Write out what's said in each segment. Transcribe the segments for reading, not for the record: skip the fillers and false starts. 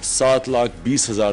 7,20,000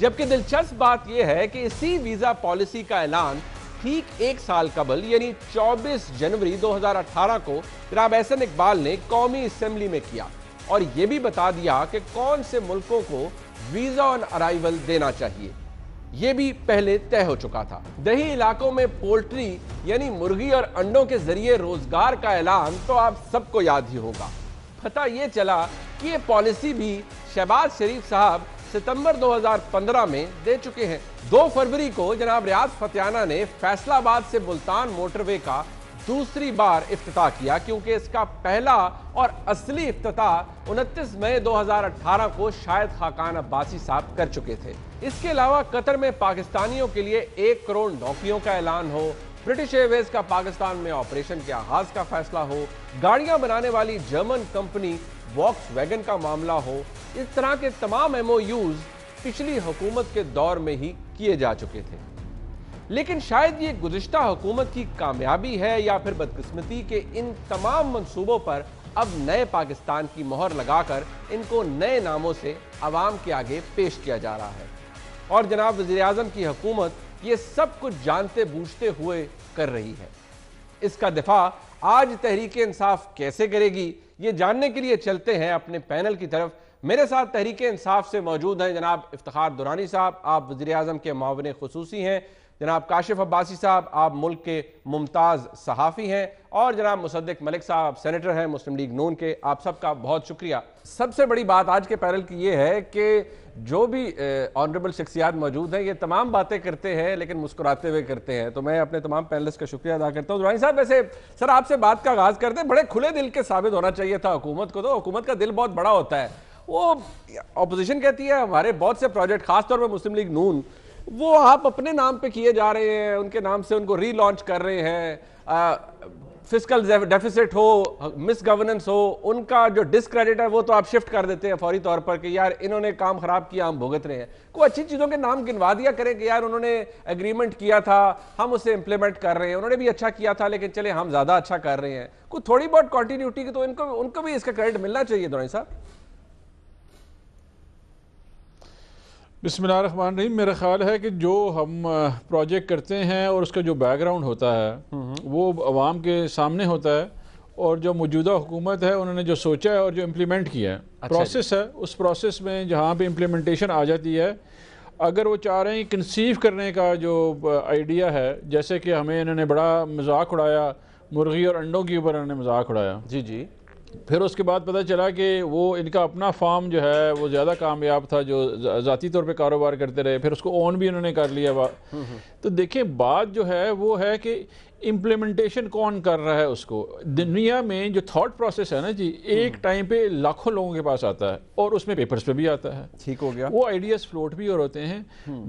جبکہ دلچسپ بات یہ ہے کہ اسی ویزا پالیسی کا اعلان ٹھیک ایک سال قبل یعنی 24 جنوری 2018 کو جناب احسن اقبال نے قومی اسمبلی میں کیا اور یہ بھی بتا دیا کہ کون سے ملکوں کو ویزا آن ارائیول دینا چاہیے. یہ بھی پہلے طے ہو چکا تھا. دیہی علاقوں میں پولٹری یعنی مرغی اور انڈوں کے ذریعے روزگار کا اعلان تو آپ سب کو یاد ہی ہوگا. پتہ یہ چلا کہ یہ پالیسی بھی شہباز شریف صاحب ستمبر 2015 میں دے چکے ہیں. 2 فروری کو جناب ریاض فتیانہ نے فیصل آباد سے ملتان موٹر وے کا دوسری بار افتتاح کیا کیونکہ اس کا پہلا اور اصلی افتتاح 29 مئی 2018 کو شاہد خاقان عباسی صاحب کر چکے تھے. اس کے علاوہ قطر میں پاکستانیوں کے لیے 1 کروڑ نوکریوں کا اعلان ہو, برٹش ایئر ویز کا پاکستان میں آپریشن کے آغاز کا فیصلہ ہو, گاڑیاں بنانے والی جرمن کمپنی واکس ویگن کا معاملہ ہو, اس طرح کے تمام MOUs پچھلی حکومت کے دور میں ہی کیے جا چکے تھے. لیکن شاید یہ گزشتہ حکومت کی کامیابی ہے یا پھر بدقسمتی کہ ان تمام منصوبوں پر اب نئے پاکستان کی مہر لگا کر ان کو نئے ناموں سے عوام کے آگے پیش کیا جا رہا ہے. اور جناب وزیر اعظم کی حکومت یہ سب کچھ جانتے بوجھتے ہوئے کر رہی ہے. اس کا دفاع آج تحریک انصاف کیسے کرے گی, یہ جاننے کے لیے چلتے ہیں اپنے پینل کی طرف. میرے ساتھ تحریک انصاف سے موجود ہیں جناب افتخار درانی صاحب, آپ وزیر اعظم کے معاون خصوصی ہیں, جناب کاشف عباسی صاحب آپ ملک کے ممتاز صحافی ہیں, اور جناب مصدق ملک صاحب سینیٹر ہیں مسلم لیگ نون کے. آپ سب کا بہت شکریہ. سب سے بڑی بات آج کے پینل کی یہ ہے کہ جو بھی آنریبل شخصیات موجود ہیں یہ تمام باتیں کرتے ہیں لیکن مسکراتے ہوئے کرتے ہیں, تو میں اپنے تمام پینلسٹ کا شکریہ ادا کرتا ہوں. درانی صاحب ویسے سر آپ سے بات کا آغاز کرتے ہیں, بڑے کھلے دل کے ثابت ہونا چاہیے تھا حکومت کو, تو حکومت کا دل بہت بڑا ہوتا ہے. وہ اپوزیشن کہتی ہے ہمارے بہت سے پروجیکٹ خاص طور پہ مسلم لیگ نون وہ آپ اپنے نام پہ کیے جا رہے ہیں, ان کے نام سے ان کو ری لانچ کر رہے ہیں. فسکل ڈیفیسٹ ہو, مس گورننس ہو, ان کا جو ڈسکریڈٹ ہے وہ تو آپ شفٹ کر دیتے ہیں فوری طور پر کہ یار انہوں نے کام خراب کیا ہم بھگت رہے ہیں. کوئی اچھی چیزوں کے نام گنوا دیا کریں کہ یار انہوں نے ایگریمنٹ کیا تھا ہم اسے امپلیمنٹ کر رہے ہیں, انہوں نے بھی اچھا کیا تھا لیکن چلے ہم زیادہ اچھا کر رہے ہیں. کوئی تھوڑی بہت کنٹینیوٹی کی تو ان کو بھی اس کا کریڈٹ ملنا چاہیے. درانی صاحب بسم اللہ الرحمن الرحیم. میرا خیال ہے کہ جو ہم پروجیکٹ کرتے ہیں اور اس کا جو بیک گراؤنڈ ہوتا ہے وہ عوام کے سامنے ہوتا ہے, اور جو موجودہ حکومت ہے انہوں نے جو سوچا ہے اور جو امپلیمنٹ کیا ہے پروسیس ہے, اس پروسیس میں جہاں پہ امپلیمنٹیشن آ جاتی ہے, اگر وہ چاہ رہے ہیں کنسیو کرنے کا جو آئیڈیا ہے, جیسے کہ ہمیں انہوں نے بڑا مذاق اڑایا مرغی اور انڈوں کے اوپر انہوں نے مذاق اڑایا, جی پھر اس کے بعد پتہ چلا کہ وہ ان کا اپنا فارم جو ہے وہ زیادہ کامیاب تھا جو ذاتی طور پہ کاروبار کرتے رہے, پھر اس کو اون بھی انہوں نے کر لیا. تو دیکھیں بات جو ہے وہ ہے کہ امپلیمنٹیشن کون کر رہا ہے اس کو. دنیا میں جو تھاٹ پروسیس ہے نا جی, ایک ٹائم پہ لاکھوں لوگوں کے پاس آتا ہے اور اس میں پیپرز پہ بھی آتا ہے, ٹھیک ہو گیا, وہ آئیڈیاز فلوٹ بھی اور ہوتے ہیں,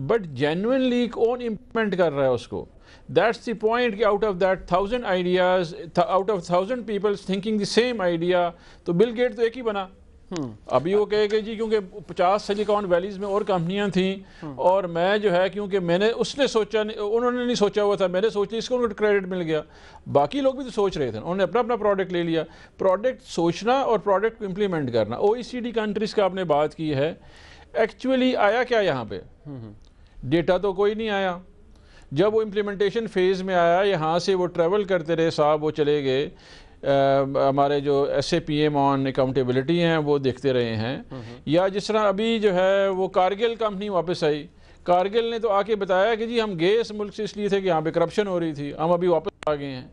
بٹ جینوئنلی کون امپلیمنٹ کر رہا ہے اس کو. That's the point کہ out of that 1000 ideas, out of 1000 people thinking the same idea, تو بل گیٹ تو ایک ہی بنا. ابھی وہ کہے کہ جی کیونکہ 50 سلیکان ویلیز میں اور کمپنیاں تھیں اور میں جو ہے کیونکہ میں نے اس نے سوچا انہوں نے نہیں سوچا ہوا تھا, میں نے سوچ لی, اس کو کریڈٹ مل گیا. باقی لوگ بھی تو سوچ رہے تھے, انہوں نے اپنا اپنا پروڈکٹ لے لیا. پروڈکٹ سوچنا اور پروڈکٹ کو امپلیمنٹ کرنا. OECD کنٹریز کا آپ نے بات کی ہے, ایکچولی آیا کیا یہاں پہ؟ ڈیٹا تو کوئی نہیں آیا. جب وہ امپلیمنٹیشن فیز میں آیا, یہاں سے وہ ٹریول کرتے رہے صاحب, وہ چلے گئے, ہمارے جو SAPM آن اکاؤنٹیبلٹی ہیں وہ دیکھتے رہے ہیں. یا جس طرح ابھی جو ہے وہ کارگل کمپنی واپس آئی, کارگل نے تو آ کے بتایا کہ جی ہم گئے اس ملک سے اس لیے تھے کہ یہاں پہ کرپشن ہو رہی تھی, ہم ابھی واپس آ گئے ہیں.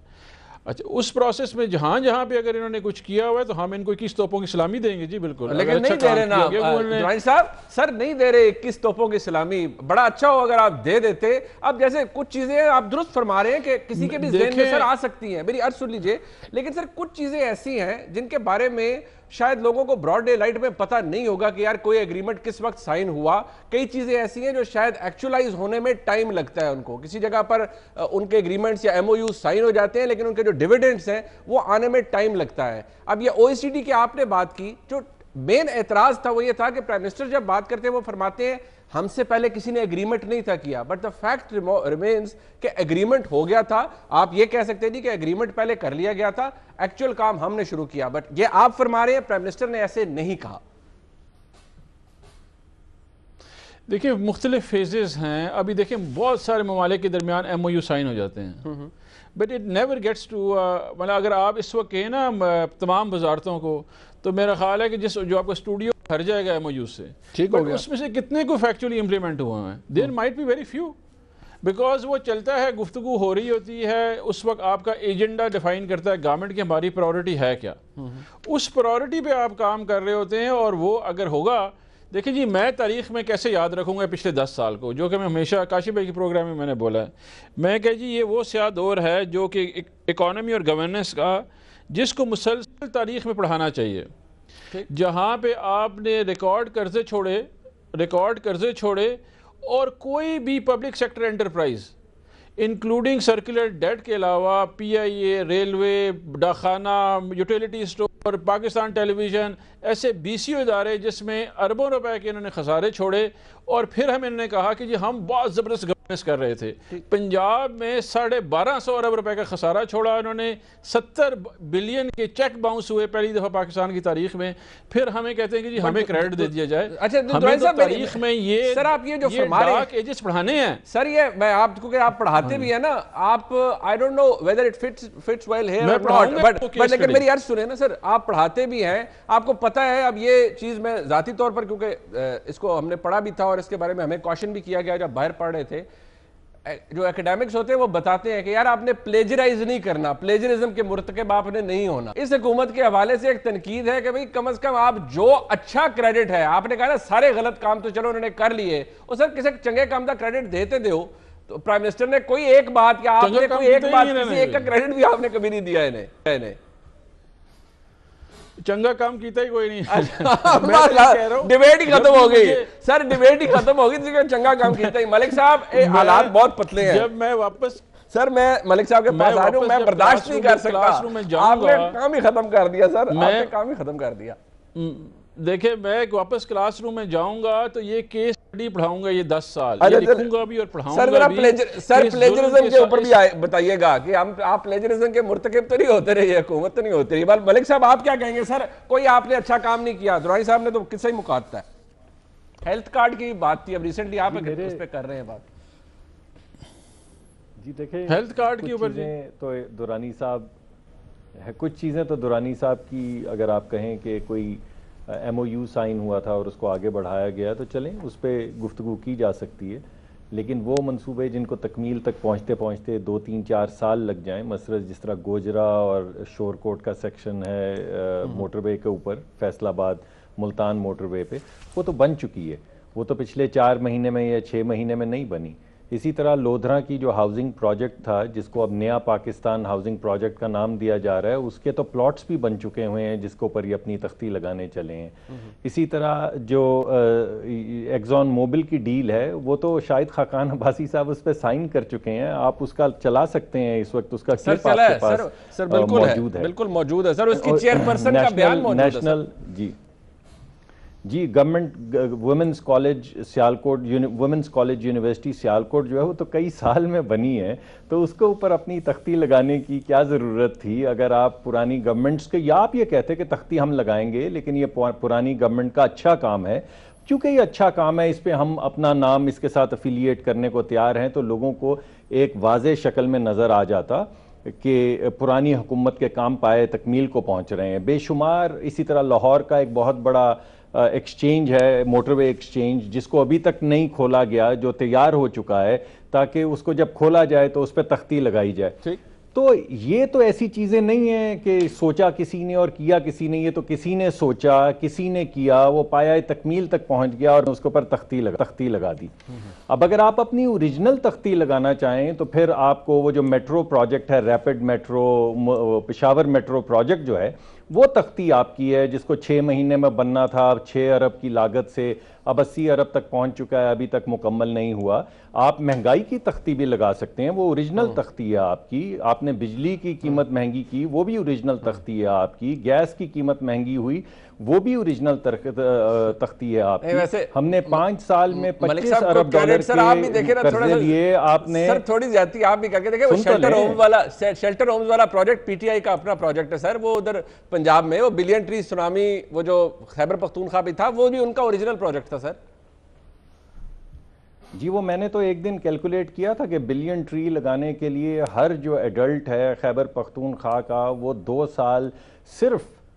اچھا اس پروسیس میں جہاں جہاں پہ اگر انہوں نے کچھ کیا ہوا ہے تو ہم ان کو 21 توپوں کی سلامی دیں گے. جی بالکل, لیکن نہیں دے رہے نا درانی صاحب, سر نہیں دے رہے 21 توپوں کی سلامی. بڑا اچھا ہو اگر آپ دے دیتے. اب جیسے کچھ چیزیں آپ درست فرما رہے ہیں کہ کسی کے بھی ذہن میں سر آ سکتی ہیں, میری عرض سن لیجئے, لیکن سر کچھ چیزیں ایسی ہیں جن کے بارے میں شاید لوگوں کو براڈ ڈے لائٹ میں پتہ نہیں ہوگا کہ یار کوئی ایگریمنٹ کس وقت سائن ہوا. کئی چیزیں ایسی ہیں جو شاید ایکچولائز ہونے میں ٹائم لگتا ہے ان کو. کسی جگہ پر ان کے ایگریمنٹس یا MOU سائن ہو جاتے ہیں لیکن ان کے جو ڈیویڈنڈز ہیں وہ آنے میں ٹائم لگتا ہے. اب یہ OECD کی آپ نے بات کی, جو مین اعتراض تھا وہ یہ تھا کہ پرائم منسٹر جب بات کرتے ہیں وہ فرماتے ہیں ہم سے پہلے کسی نے ایگریمنٹ نہیں تھا کیا, بٹ دا فیکٹ ریمینز کہ ایگریمنٹ ہو گیا تھا. آپ یہ کہہ سکتے تھے کہ ایگریمنٹ پہلے کر لیا گیا تھا, ایکچوئل کام ہم نے شروع کیا, بٹ یہ آپ فرما رہے ہیں پرائم منسٹر نے ایسے نہیں کہا. دیکھیں مختلف فیزز ہیں. ابھی دیکھیں بہت سارے ممالک کے درمیان ایم او یو سائن ہو جاتے ہیں, but it never gets to, مطلب اگر آپ اس وقت کہیں نا تمام وزارتوں کو, تو میرا خیال ہے کہ جو آپ کا اسٹوڈیو ہر جائے گا ایم او یو سے, بٹ اس میں سے کتنے کو فیکچولی امپلیمنٹ ہوئے ہیں؟ There might be very few, because وہ چلتا ہے, گفتگو ہو رہی ہوتی ہے, اس وقت آپ کا ایجنڈا ڈیفائن کرتا ہے گورنمنٹ کی ہماری پرائورٹی ہے کیا, اس پرائورٹی پہ آپ کام کر رہے ہوتے ہیں. اور وہ اگر ہوگا, دیکھیں جی میں تاریخ میں کیسے یاد رکھوں گا پچھلے 10 سال کو, جو کہ میں ہمیشہ کاشف بھائی کے پروگرام میں نے بولا ہے, میں کہ جی یہ وہ سیاہ دور ہے جو کہ اکانومی اور گورننس کا, جس کو مسلسل تاریخ میں پڑھانا چاہیے, جہاں پہ آپ نے ریکارڈ قرضے چھوڑے اور کوئی بھی public sector enterprise including circular debt کے علاوہ پی آئی اے, ریلوے, ڈاکخانہ, یوٹیلیٹی اسٹور, پاکستان ٹیلی ویژن, ایسے 20 ادارے جس میں اربوں روپے کے انہوں نے خسارے چھوڑے, اور پھر ہم انہوں نے کہا کہ جی ہم بہت زبردست گورننس کر رہے تھے. پنجاب میں 1250 ارب روپے کا خسارہ چھوڑا انہوں نے, 70 بلین کے چیک باؤنس ہوئے پہلی دفعہ پاکستان کی تاریخ میں. پھر ہمیں کہتے ہیں کہ جی ہمیں کریڈٹ دے دیا جائے. ہمیں تو تاریخ میں یہ ڈارک ایجز پڑھانے ہیں سر. یہ میں آپ کو کہ آپ پڑھاتے بھی ہیں نا, آپ I don't know whether it fits well here or not, but لیکن میری عرض سنیں نا سر, آپ پڑھاتے بھی ہیں, آپ کو پتہ ہے. اب یہ چیز میں ذاتی طور پر, کیونکہ اس کو ہم نے پڑھا بھی تھا اور اس کے بارے میں ہمیں کوشچن بھی کیا گیا جب باہر پڑھ رہے تھے, جو ایکیڈیمکس ہوتے ہیں وہ بتاتے ہیں کہ یار آپ نے پلیجرائز نہیں کرنا, پلیجرزم کے مرتکب آپ نے نہیں ہونا. اس حکومت کے حوالے سے ایک تنقید ہے کہ بھئی کم از کم آپ جو اچھا کریڈٹ ہے, آپ نے کہا نا سارے غلط کام تو چلو انہوں نے کر لیے, اور سر کسی چنگے کام کا کریڈٹ دیتے دیو. تو پرائم منسٹر نے کوئی ایک بات, کیا آپ نے کوئی ایک بات, کسی ایک کا کریڈٹ بھی آپ نے کبھی نہیں دیا انہیں. چنگا کام کیتا ہی کوئی نہیں. ڈیبیٹ ہی ختم ہو گئی سر, ڈیبیٹ ہی ختم ہو گئی, چنگا کام کیتا ہی. ملک صاحب حالات بہت پتلے ہیں. جب میں واپس سر میں ملک صاحب کے پاس آ رہا ہوں, میں برداشت نہیں کر سکتا. آپ نے کام ہی ختم کر دیا سر, آپ نے کام ہی ختم کر دیا. دیکھیں میں واپس کلاس روم میں جاؤں گا تو یہ کیس اسٹڈی پڑھاؤں گا, یہ 10 سال یہ لکھوں گا بھی اور پڑھاؤں گا بھی. سر پلیجرزم کے اوپر بھی بتائیے گا کہ آپ پلیجرزم کے مرتکب تو نہیں ہوتے رہے, یہ حکومت تو نہیں ہوتی رہی. ملک صاحب آپ کیا کہیں گے سر, کوئی آپ نے اچھا کام نہیں کیا؟ درانی صاحب نے تو کس سے ہی مکاتتا ہے. ہیلتھ کارڈ کی بات تھی, اب ریسنٹلی آپ اس پہ کر رہے ہیں بات. جی دیکھیں ہیلتھ کارڈ کے اوپر تو دورانی صاحب, کچھ چیزیں تو دورانی صاحب کی اگر آپ کہیں کہ کوئی ایم او یو سائن ہوا تھا اور اس کو آگے بڑھایا گیا تو چلیں اس پہ گفتگو کی جا سکتی ہے, لیکن وہ منصوبے جن کو تکمیل تک پہنچتے پہنچتے 2 3 4 سال لگ جائیں, مثلا جس طرح گوجرا اور شور کوٹ کا سیکشن ہے موٹر وے کے اوپر, فیصل آباد ملتان موٹر وے پہ, وہ تو بن چکی ہے, وہ تو پچھلے 4 مہینے میں یا 6 مہینے میں نہیں بنی. اسی طرح لودھرا کی جو ہاؤسنگ پروجیکٹ تھا, جس کو اب نیا پاکستان ہاؤسنگ پروجیکٹ کا نام دیا جا رہا ہے, اس کے تو پلاٹس بھی بن چکے ہوئے ہیں جس کو پر یہ اپنی تختی لگانے چلے ہیں. اسی طرح جو ایگزون موبل کی ڈیل ہے, وہ تو شاید خاقان عباسی صاحب اس پہ سائن کر چکے ہیں, آپ اس کا چلا سکتے ہیں اس وقت, اس کا کلپ آپ کے پاس موجود ہے. بالکل موجود ہے سر, اس کی چیئرپرسن کا بیان موجود ہے. جی government women's college Sialkot, women's college university Sialkot جو ہے وہ تو کئی سال میں بنی ہے, تو اس کے اوپر اپنی تختی لگانے کی کیا ضرورت تھی؟ اگر آپ پرانی گورنمنٹس کے, یا آپ یہ کہتے کہ تختی ہم لگائیں گے لیکن یہ پرانی گورنمنٹ کا اچھا کام ہے, چونکہ یہ اچھا کام ہے, اس پہ ہم اپنا نام اس کے ساتھ افیلیٹ کرنے کو تیار ہیں, تو لوگوں کو ایک واضح شکل میں نظر آ جاتا کہ پرانی حکومت کے کام پائے تکمیل کو پہنچ رہے ہیں. بے شمار اسی طرح لاہور کا ایک بہت بڑا ایکسچینج ہے, موٹر وے ایکسچینج, جس کو ابھی تک نہیں کھولا گیا, جو تیار ہو چکا ہے, تاکہ اس کو جب کھولا جائے تو اس پہ تختی لگائی جائے. تو یہ تو ایسی چیزیں نہیں ہیں کہ سوچا کسی نے اور کیا کسی نے, یہ تو کسی نے سوچا, کسی نے کیا, وہ پایا تکمیل تک پہنچ گیا اور اس کے اوپر تختی لگا دی. اب اگر آپ اپنی اوریجنل تختی لگانا چاہیں تو پھر آپ کو وہ جو میٹرو پروجیکٹ ہے, rapid metro, Peshawar metro project جو ہے, وہ تختی آپ کی ہے, جس کو 6 مہینے میں بننا تھا, 6 ارب کی لاگت سے اب 80 ارب تک پہنچ چکا ہے, ابھی تک مکمل نہیں ہوا. آپ مہنگائی کی تختی بھی لگا سکتے ہیں, وہ اوریجنل تختی ہے آپ کی. آپ نے بجلی کی قیمت مہنگی کی, وہ بھی اوریجنل تختی ہے آپ کی. گیس کی قیمت مہنگی ہوئی, وہ بھی اوریجنل تختی ہے آپ کی. ہم نے 5 سال میں 25 ارب ڈالر کے قرضے لیے. آپ نے سر تھوڑی زیادتی آپ بھی کر کے دیکھیں, وہ شیلٹر ہومز والا پروجیکٹ پی ٹی آئی کا اپنا پروجیکٹ ہے سر, وہ ادھر پنجاب میں, وہ بلین ٹری سونامی, وہ جو خیبر پختونخوا بھی تھا, وہ بھی ان کا اوریجنل پروجیکٹ تھا سر. جی وہ میں نے تو ایک دن کیلکولیٹ کیا تھا کہ بلین ٹری لگانے کے لیے ہر جو ایڈلٹ ہے خیبر پختونخوا کا وہ 2 سال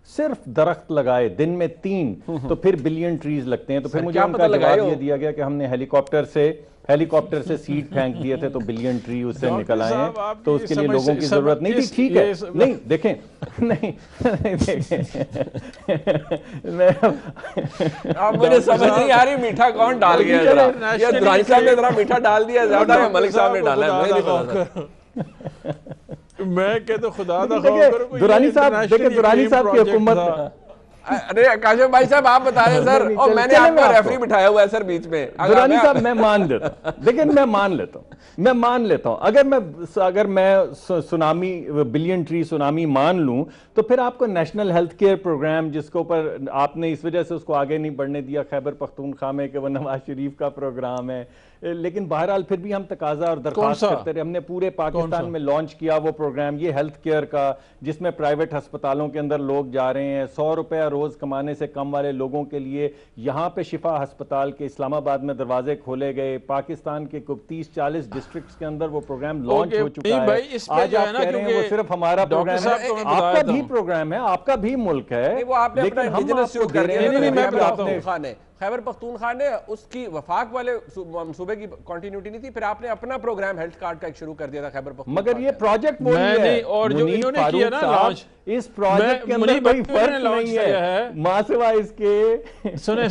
صرف درخت لگائے، دن میں 3 تو پھر بلین ٹریز لگتے ہیں. تو پھر مجھے ان کا جواب یہ دیا گیا کہ ہم نے ہیلی کاپٹر سے سیڈ پھینک دیے تھے تو بلین ٹری اس سے نکل آئے ہیں، تو اس کے لیے لوگوں کی ضرورت نہیں تھی. ٹھیک ہے، نہیں دیکھیں مجھے سمجھ نہیں آ رہی میٹھا کون ڈال گیا، یہ درانی صاحب نے ذرا میٹھا ڈال دیا زیادہ یا ملک صاحب نے ڈالا ہے، مجھے نہیں پتا. میں کہتا خدا دا درانی صاحب کی حکومت. ارے کاشف بھائی صاحب آپ بتا رہے ہیں سر، اور میں نے آپ کا ریفری بٹھایا ہوا ہے سر بیچ میں. درانی صاحب میں مان لیتا ہوں، لیکن میں مان لیتا ہوں اگر میں سونامی بلین ٹری سونامی مان لوں تو پھر آپ کو نیشنل ہیلتھ کیئر پروگرام جس کے اوپر آپ نے اس وجہ سے اس کو آگے نہیں بڑھنے دیا خیبر پختونخوا میں کہ وہ نواز شریف کا پروگرام ہے، لیکن بہرحال پھر بھی ہم تقاضا اور درخواست کرتے رہے. ہم نے پورے پاکستان میں لانچ کیا وہ پروگرام، یہ ہیلتھ کیئر کا، جس میں پرائیویٹ ہسپتالوں کے اندر لوگ جا رہے ہیں. 100 روپے روز کمانے سے کم والے لوگوں کے لیے یہاں پہ شفا ہسپتال کے اسلام آباد میں دروازے کھولے گئے. پاکستان کے 30-40 ڈسٹرکٹس کے اندر وہ پروگرام لانچ ہو چکا ہے. آج آپ کہہ رہے ہیں وہ صرف ہمارا پروگرام ہے، آپ کا بھی پروگرام ہے، آپ کا بھی ملک ہے، لیکن ہم آپ کو دے رہے ہیں. خیبر پختونخوا نے اس کی وفاق والے منصوبے کی کنٹینیوٹی نہیں تھی، پھر آپ نے اپنا پروگرام ہیلتھ کارڈ کا ایک شروع کر دیا تھا خیبر پختونخوا. مگر یہ پروجیکٹ وہی ہے اور جو انہوں نے کیا نا لانچ، اس پروجیکٹ کے اندر کوئی فرق نہیں ہے ماں سوائے اس کے. سنیں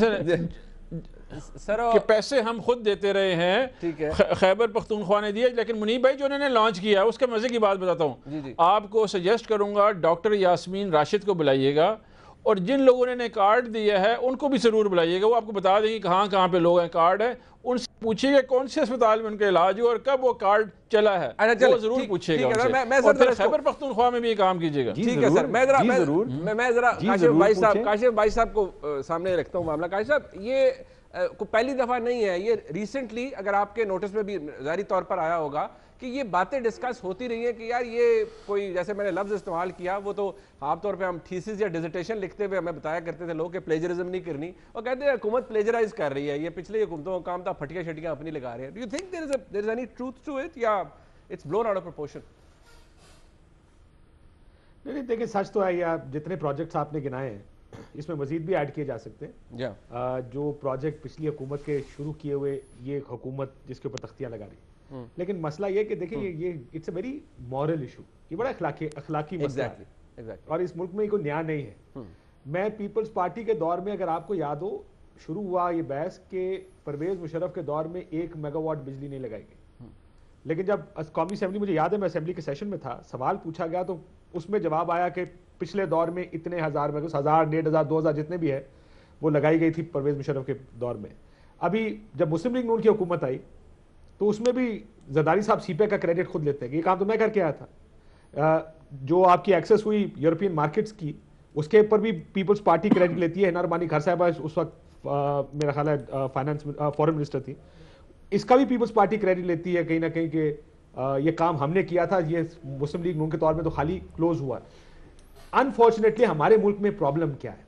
کہ پیسے ہم خود دیتے رہے ہیں، خیبر پختونخوا نے دیے، لیکن منیب بھائی جو انہوں نے لانچ کیا ہے اس کے مزے کی بات بتاتا ہوں. آپ کو سجیسٹ کروں گا ڈاکٹر یاسمین راشد کو بلائیے گا، اور جن لوگوں نے کارڈ دیا ہے ان کو بھی ضرور بلائیے گا. وہ آپ کو بتا دیں گے کہاں پہ لوگ ہیں کارڈ ہے. ان سے پوچھیے گا کون سے اسپتال میں ان کا علاج ہو اور کب وہ کارڈ چلا ہے، وہ ضرور پوچھیے گا. اور پھر خیبر پختونخوا میں بھی یہ کام کیجیے گا. ٹھیک ہے سر، میں ذرا کاشف بھائی صاحب کو سامنے رکھتا ہوں معاملہ. کاشف صاحب یہ پہلی دفعہ نہیں ہے، یہ ریسنٹلی اگر آپ کے نوٹس میں بھی ظاہری طور پر آیا ہوگا کہ یہ باتیں ڈسکس ہوتی رہی ہیں کہ یار یہ کوئی، جیسے میں نے لفظ استعمال کیا وہ تو عام طور پہ ہم تھیسس یا ڈیزرٹیشن لکھتے ہوئے ہمیں بتایا کرتے تھے لوگ کہ پلیجرزم نہیں کرنی، اور کہتے ہیں حکومت پلیجرائز کر رہی ہے، یہ پچھلے حکومتوں کا کام تھا پھٹیاں شٹیاں اپنی لگا رہے ہیں. Do you think there is any truth to it یا it's blown out of proportion؟ نہیں دیکھیں سچ تو ہے، یا جتنے پروجیکٹس آپ نے گنائے ہیں اس میں مزید بھی ایڈ کیے جا سکتے ہیں. جو پروجیکٹ پچھلی حکومت کے شروع کیے ہوئے یہ حکومت جس کے اوپر تختیاں لگا رہی، لیکن مسئلہ یہ کہ دیکھیں یہ it's a very moral issue, یہ بڑا اخلاقی مسئلہ ہے اور اس ملک میں کوئی نیا نہیں ہے. میں پیپلز پارٹی کے دور میں اگر آپ کو یاد ہو شروع ہوا یہ بحث کہ پرویز مشرف کے دور میں 1 میگا واٹ بجلی نہیں لگائی گئی، لیکن جب قومی اسمبلی، مجھے یاد ہے میں اسمبلی کے سیشن میں تھا، سوال پوچھا گیا تو اس میں جواب آیا کہ پچھلے دور میں اتنے ہزار، 1000 1500 2000 جتنے بھی ہے وہ لگائی گئی تھی پرویز مشرف کے دور میں. ابھی جب مسلم لیگ نون کی حکومت آئی تو اس میں بھی زرداری صاحب سی پے کا کریڈٹ خود لیتے ہیں کہ یہ کام تو میں کر کے آیا تھا. جو آپ کی ایکسس ہوئی یورپین مارکیٹس کی اس کے اوپر بھی پیپلز پارٹی کریڈٹ لیتی ہے. ہنا ربانی گھر صاحبہ اس وقت میرا خیال ہے فائنانس فورن منسٹر تھی، اس کا بھی پیپلز پارٹی کریڈٹ لیتی ہے کہیں نہ کہیں کہ یہ کام ہم نے کیا تھا، یہ مسلم لیگ نون کے طور میں تو خالی کلوز ہوا. انفارچونیٹلی ہمارے ملک میں پرابلم کیا ہے،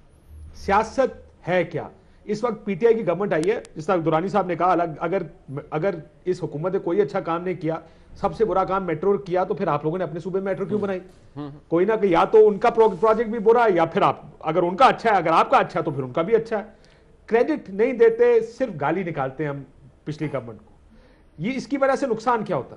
سیاست ہے کیا؟ اس وقت پی ٹی آئی کی گورنمنٹ آئی ہے، جس طرح درانی صاحب نے کہا اگر اس حکومت نے کوئی اچھا کام نہیں کیا، سب سے برا کام میٹرو کیا، تو پھر آپ لوگوں نے اپنے صوبے میں میٹرو کیوں بنائی؟ کوئی نہ کہ یا تو ان کا پروجیکٹ بھی برا ہے یا پھر آپ، اگر ان کا اچھا ہے، اگر آپ کا اچھا ہے تو پھر ان کا بھی اچھا ہے. کریڈٹ نہیں دیتے، صرف گالی نکالتے ہیں ہم پچھلی گورنمنٹ کو. یہ اس کی وجہ سے نقصان کیا ہوتا؟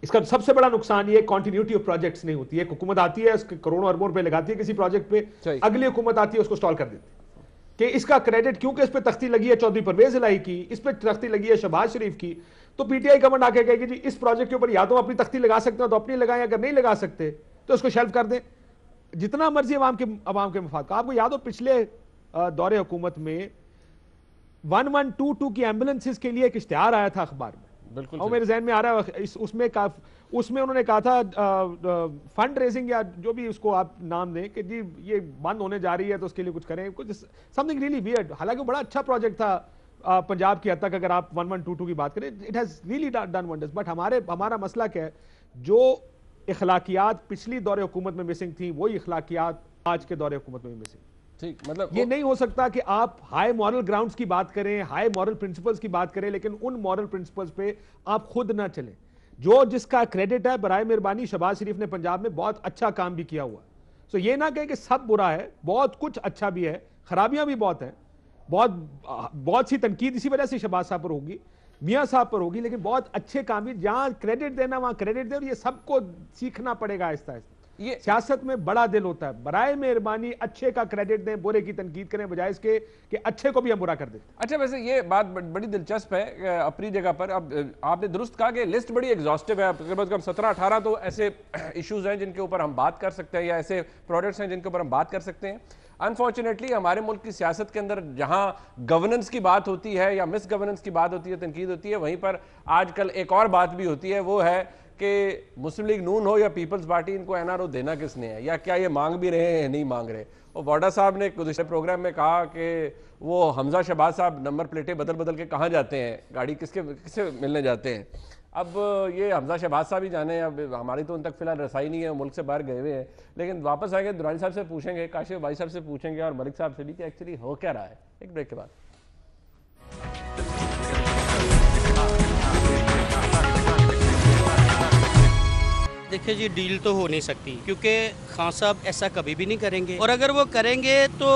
اس کا سب سے بڑا نقصان یہ کنٹینیوٹی آف پروجیکٹس نہیں ہوتی ہے. ایک حکومت آتی ہے، اس کے کروڑوں اربوں روپے لگاتی ہے کسی پروجیکٹ پہ، اگلی حکومت آتی ہے اس کو سٹال کر دیتی ہے کہ اس کا کریڈٹ، کیونکہ اس پہ تختی لگی ہے چودھری پرویز الہی کی، اس پہ تختی لگی ہے شہباز شریف کی، تو پی ٹی آئی گورنمنٹ آ کے کہے گی جی اس پروجیکٹ کے اوپر یا تو اپنی تختی لگا سکتے ہیں تو اپنی لگائیں، اگر نہیں لگا سکتے تو اس کو شیلف کر دیں، جتنا مرضی عوام کے مفاد کا. آپ کو یاد ہو پچھلے دور حکومت میں 1122 کی ایمبولینسز کے لیے ایک اشتہار آیا تھا اخبار میں، بالکل اور میرے ذہن میں آ رہا ہے اس میں انہوں نے کہا تھا فنڈ ریزنگ یا جو بھی اس کو آپ نام دیں کہ جی یہ بند ہونے جا رہی ہے تو اس کے لیے کچھ کریں، کچھ سم تھنگ ریئلی ویئرڈ. حالانکہ بڑا اچھا پروجیکٹ تھا پنجاب کی حد تک، اگر آپ 1122 کی بات کریں it has really done wonders. But ہمارا مسئلہ کیا ہے، جو اخلاقیات پچھلی دور حکومت میں مسنگ تھیں وہی اخلاقیات آج کے دور حکومت میں مسنگ. مطلب یہ نہیں ہو سکتا کہ آپ ہائی مورل گراؤنڈز کی بات کریں, ہائی مورل پرنسپلز کی بات کریں, لیکن ان مورل پرنسپلز پہ آپ خود نہ چلیں. جو جس کا کریڈٹ ہے, برائے مہربانی شہباز شریف نے پنجاب میں بہت اچھا کام بھی کیا ہوا. سو یہ نہ کہیں کہ سب برا ہے, بہت کچھ اچھا بھی ہے, خرابیاں بھی بہت ہیں, بہت سی تنقید اسی وجہ سے شہباز صاحب پر ہوگی, میاں صاحب پر ہوگی, لیکن بہت اچھے کام بھی, جہاں کریڈٹ دینا وہاں کریڈٹ دے, اور یہ سب کو سیکھنا پڑے گا آہستہ آہستہ. یہ سیاست میں بڑا دل ہوتا ہے, برائے مہربانی اچھے کا کریڈٹ دیں, برے کی تنقید کریں, بجائے اس کے کہ اچھے کو بھی ہم برا کر دیں. اچھا, ویسے یہ بات بڑی دلچسپ ہے اپنی جگہ پر. اب آپ نے درست کہا کہ لسٹ بڑی ایگزاسٹو ہے, تقریباً 17-18 تو ایسے ایشوز ہیں جن کے اوپر ہم بات کر سکتے ہیں, یا ایسے پروڈکٹس ہیں جن کے اوپر ہم بات کر سکتے ہیں. انفارچونیٹلی ہمارے ملک کی سیاست کے اندر جہاں گورننس کی بات ہوتی ہے یا مس گورننس کی بات ہوتی ہے, تنقید ہوتی ہے, وہیں پر آج کل ایک اور بات بھی ہوتی ہے, وہ ہے کہ مسلم لیگ نون ہو یا پیپلز پارٹی, ان کو این آر او دینا کس نے ہے, یا کیا یہ مانگ بھی رہے ہیں یا نہیں مانگ رہے. اور واڈا صاحب نے گزشتہ پروگرام میں کہا کہ وہ حمزہ شہباز صاحب نمبر پلیٹیں بدل کے کہاں جاتے ہیں, گاڑی کس سے ملنے جاتے ہیں. اب یہ حمزہ شہباز صاحب ہی جانے, اب ہماری تو ان تک فی الحال رسائی نہیں ہے, ملک سے باہر گئے ہوئے ہیں. لیکن واپس آئیں گے, درانی صاحب سے پوچھیں گے, کاشف بھائی صاحب سے پوچھیں گے, اور ملک صاحب سے بھی کہ ایکچولی ہو کیا رہا ہے. ایک بریک کے بعد. دیکھیں جی, ڈیل تو ہو نہیں سکتی, کیونکہ خان صاحب ایسا کبھی بھی نہیں کریں گے, اور اگر وہ کریں گے تو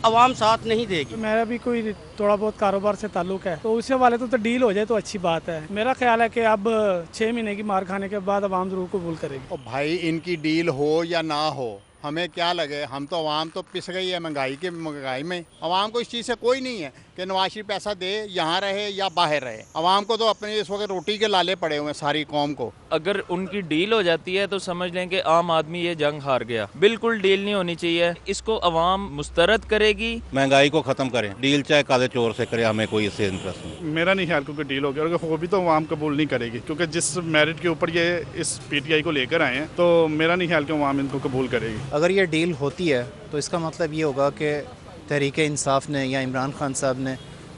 عوام ساتھ نہیں دے گی. میرا بھی کوئی تھوڑا بہت کاروبار سے تعلق ہے, تو اس والے تو ڈیل ہو جائے تو اچھی بات ہے. میرا خیال ہے کہ اب 6 مہینے کی مار کھانے کے بعد عوام ضرور قبول کرے گی. بھائی ان کی ڈیل ہو یا نہ ہو, ہمیں کیا لگے, ہم تو عوام تو پس گئی ہے مہنگائی میں. عوام کو اس چیز سے کوئی نہیں ہے کہ نواز شریف پیسہ دے, یہاں رہے یا باہر رہے. عوام کو تو اپنے اس وقت روٹی کے لالے پڑے ہوئے ہیں, ساری قوم کو. اگر ان کی ڈیل ہو جاتی ہے تو سمجھ لیں کہ عام آدمی یہ جنگ ہار گیا. بالکل ڈیل نہیں ہونی چاہیے, اس کو عوام مسترد کرے گی. مہنگائی کو ختم کریں, ڈیل چاہے کالے چور سے کرے, ہمیں کوئی اس سے انٹرسٹ نہیں. میرا نہیں خیال کیونکہ ڈیل ہو گیا, اور وہ بھی تو عوام قبول نہیں کرے گی, کیونکہ جس میرٹ کے اوپر یہ اس پی ٹی آئی کو لے کر آئے ہیں, تو میرا نہیں خیال کہ عوام ان کو قبول کرے گی. اگر یہ ڈیل ہوتی ہے تو اس کا مطلب یہ ہوگا کہ تحریک انصاف نے یا عمران خان صاحب نے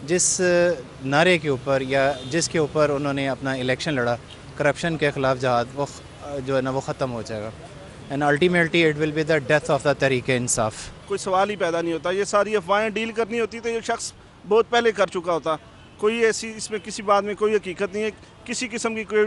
جس نعرے کے اوپر یا جس کے اوپر انہوں نے اپنا الیکشن لڑا, کرپشن کے خلاف جہاد, وہ جو ہے نا وہ ختم ہو جائے گا. And ultimately it will be the death of the Tehreek Insaf. کوئی سوال ہی پیدا نہیں ہوتا. یہ ساری افواہیں ڈیل کرنی ہوتی تو یہ شخص بہت پہلے کر چکا ہوتا. کوئی ایسی اس میں کسی بات میں کوئی حقیقت نہیں ہے, کسی قسم کی کوئی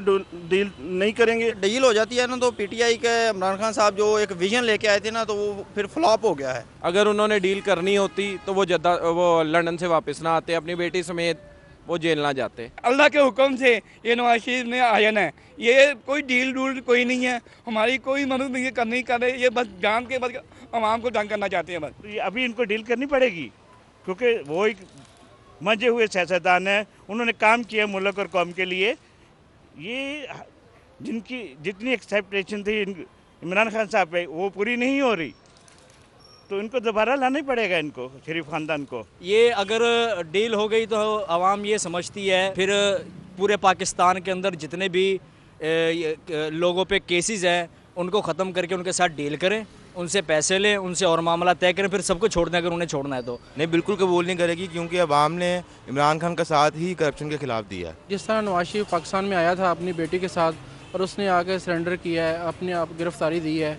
ڈیل نہیں کریں گے. ڈیل ہو جاتی ہے نا تو پی ٹی آئی کے عمران خان صاحب جو ایک ویژن لے کے آئے تھے نا, تو وہ پھر فلاپ ہو گیا ہے. اگر انہوں نے ڈیل کرنی ہوتی تو وہ لندن سے واپس نہ آتے, اپنی بیٹی سمیت وہ جیل نہ جاتے. اللہ کے حکم سے یہ نواز شریف نے آئین ہے, یہ کوئی ڈیل ڈول کوئی نہیں ہے, ہماری کوئی مدد نہیں کرنی کر رہے, یہ بس جان کے بس عوام کو تنگ کرنا چاہتے ہیں. بس ابھی ان کو ڈیل کرنی پڑے گی, کیونکہ وہ ایک منجے ہوئے سیاستدان ہیں, انہوں نے کام کیا ملک اور قوم کے لیے. یہ جن کی جتنی ایکسپیکٹیشن تھی عمران خان صاحب پہ, وہ پوری نہیں ہو رہی, تو ان کو دوبارہ لانا ہی پڑے گا, ان کو شریف خاندان کو. یہ اگر ڈیل ہو گئی تو عوام یہ سمجھتی ہے پھر پورے پاکستان کے اندر جتنے بھی لوگوں پہ کیسز ہیں ان کو ختم کر کے ان کے ساتھ ڈیل کریں, ان سے پیسے لیں, ان سے اور معاملہ طے کریں, پھر سب کو چھوڑ دیں اگر انہیں چھوڑنا ہے تو. نہیں, بالکل قبول نہیں کرے گی, کیونکہ عوام نے عمران خان کا ساتھ ہی کرپشن کے خلاف دیا ہے. جس طرح نواز شریف پاکستان میں آیا تھا اپنی بیٹی کے ساتھ, اور اس نے آ کے سرنڈر کیا ہے, اپنے آپ گرفتاری دی ہے,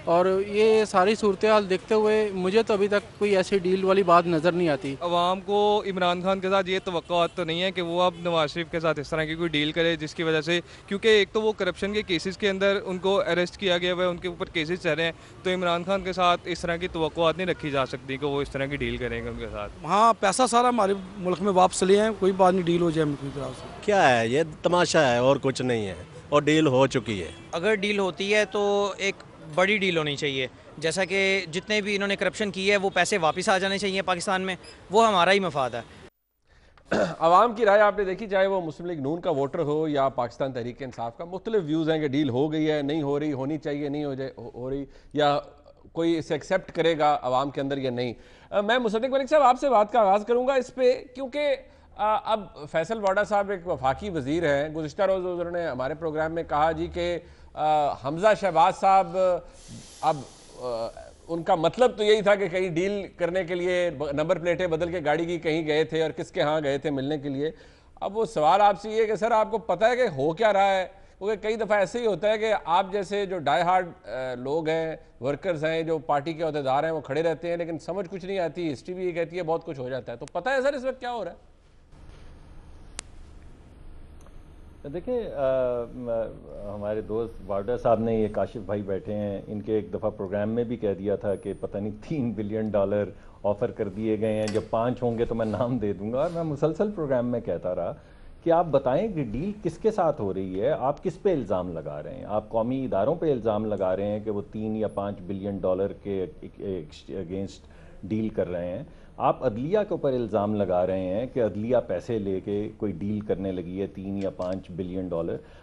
اور یہ ساری صورتحال دیکھتے ہوئے مجھے تو ابھی تک کوئی ایسی ڈیل والی بات نظر نہیں آتی. عوام کو عمران خان کے ساتھ یہ توقعات تو نہیں ہے کہ وہ اب نواز شریف کے ساتھ اس طرح کی کوئی ڈیل کرے, جس کی وجہ سے, کیونکہ ایک تو وہ کرپشن کے کیسز کے اندر ان کو اریسٹ کیا گیا ہے, ان کے اوپر کیسز چل رہے ہیں, تو عمران خان کے ساتھ اس طرح کی توقعات نہیں رکھی جا سکتی کہ وہ اس طرح کی ڈیل کریں گے ان کے ساتھ. ہاں, پیسہ سارا ہمارے ملک میں واپس لے ہیں, کوئی بات نہیں, ڈیل ہو جائے کوئی طرح سے. کیا ہے یہ تماشا ہے اور کچھ نہیں ہے, اور ڈیل ہو چکی ہے. اگر ڈیل ہوتی ہے تو ایک بڑی ڈیل ہونی چاہیے, جیسا کہ جتنے بھی انہوں نے کرپشن کی ہے وہ پیسے واپس آ جانے چاہیے پاکستان میں, وہ ہمارا ہی مفاد ہے. عوام کی رائے آپ نے دیکھی, چاہے وہ مسلم لیگ نون کا ووٹر ہو یا پاکستان تحریک انصاف کا, مختلف ویوز ہیں کہ ڈیل ہو گئی ہے, نہیں ہو رہی, ہونی چاہیے, نہیں ہو رہی, یا کوئی اسے ایکسیپٹ کرے گا عوام کے اندر یا نہیں. میں مصدق ملک صاحب آپ سے بات کا آغاز کروں گا اس پہ, کیونکہ اب فیصل واڈا صاحب ایک وفاقی وزیر ہیں. گزشتہ روز انہوں نے ہمارے پروگرام میں کہا جی کہ حمزہ شہباز صاحب, اب ان کا مطلب تو یہی تھا کہ کہیں ڈیل کرنے کے لیے نمبر پلیٹیں بدل کے گاڑی کی کہیں گئے تھے اور کس کے ہاں گئے تھے ملنے کے لیے. اب وہ سوال آپ سے یہ کہ سر آپ کو پتہ ہے کہ ہو کیا رہا ہے, کیونکہ کئی دفعہ ایسے ہی ہوتا ہے کہ آپ جیسے جو ڈائی ہارڈ لوگ ہیں، ورکرز ہیں، جو پارٹی کے عہدیدار ہیں، وہ کھڑے رہتے ہیں لیکن سمجھ کچھ نہیں آتی، ہسٹری بھی یہ کہتی ہے بہت کچھ ہو جاتا ہے. تو پتہ ہے سر اس وقت کیا ہو رہا ہے؟ دیکھیں ہمارے دوست وارڈا صاحب نے، یہ کاشف بھائی بیٹھے ہیں، ان کے ایک دفعہ پروگرام میں بھی کہہ دیا تھا کہ پتہ نہیں $3 بلین آفر کر دیے گئے ہیں، جب 5 ہوں گے تو میں نام دے دوں گا. اور میں مسلسل پروگرام میں کہتا رہا کہ آپ بتائیں کہ ڈیل کس کے ساتھ ہو رہی ہے، آپ کس پہ الزام لگا رہے ہیں. آپ قومی اداروں پہ الزام لگا رہے ہیں کہ وہ $3 یا $5 بلین کے اگینسٹ ڈیل کر رہے ہیں. آپ عدلیہ کے اوپر الزام لگا رہے ہیں کہ عدلیہ پیسے لے کے کوئی ڈیل کرنے لگی ہے $3 یا $5 بلین.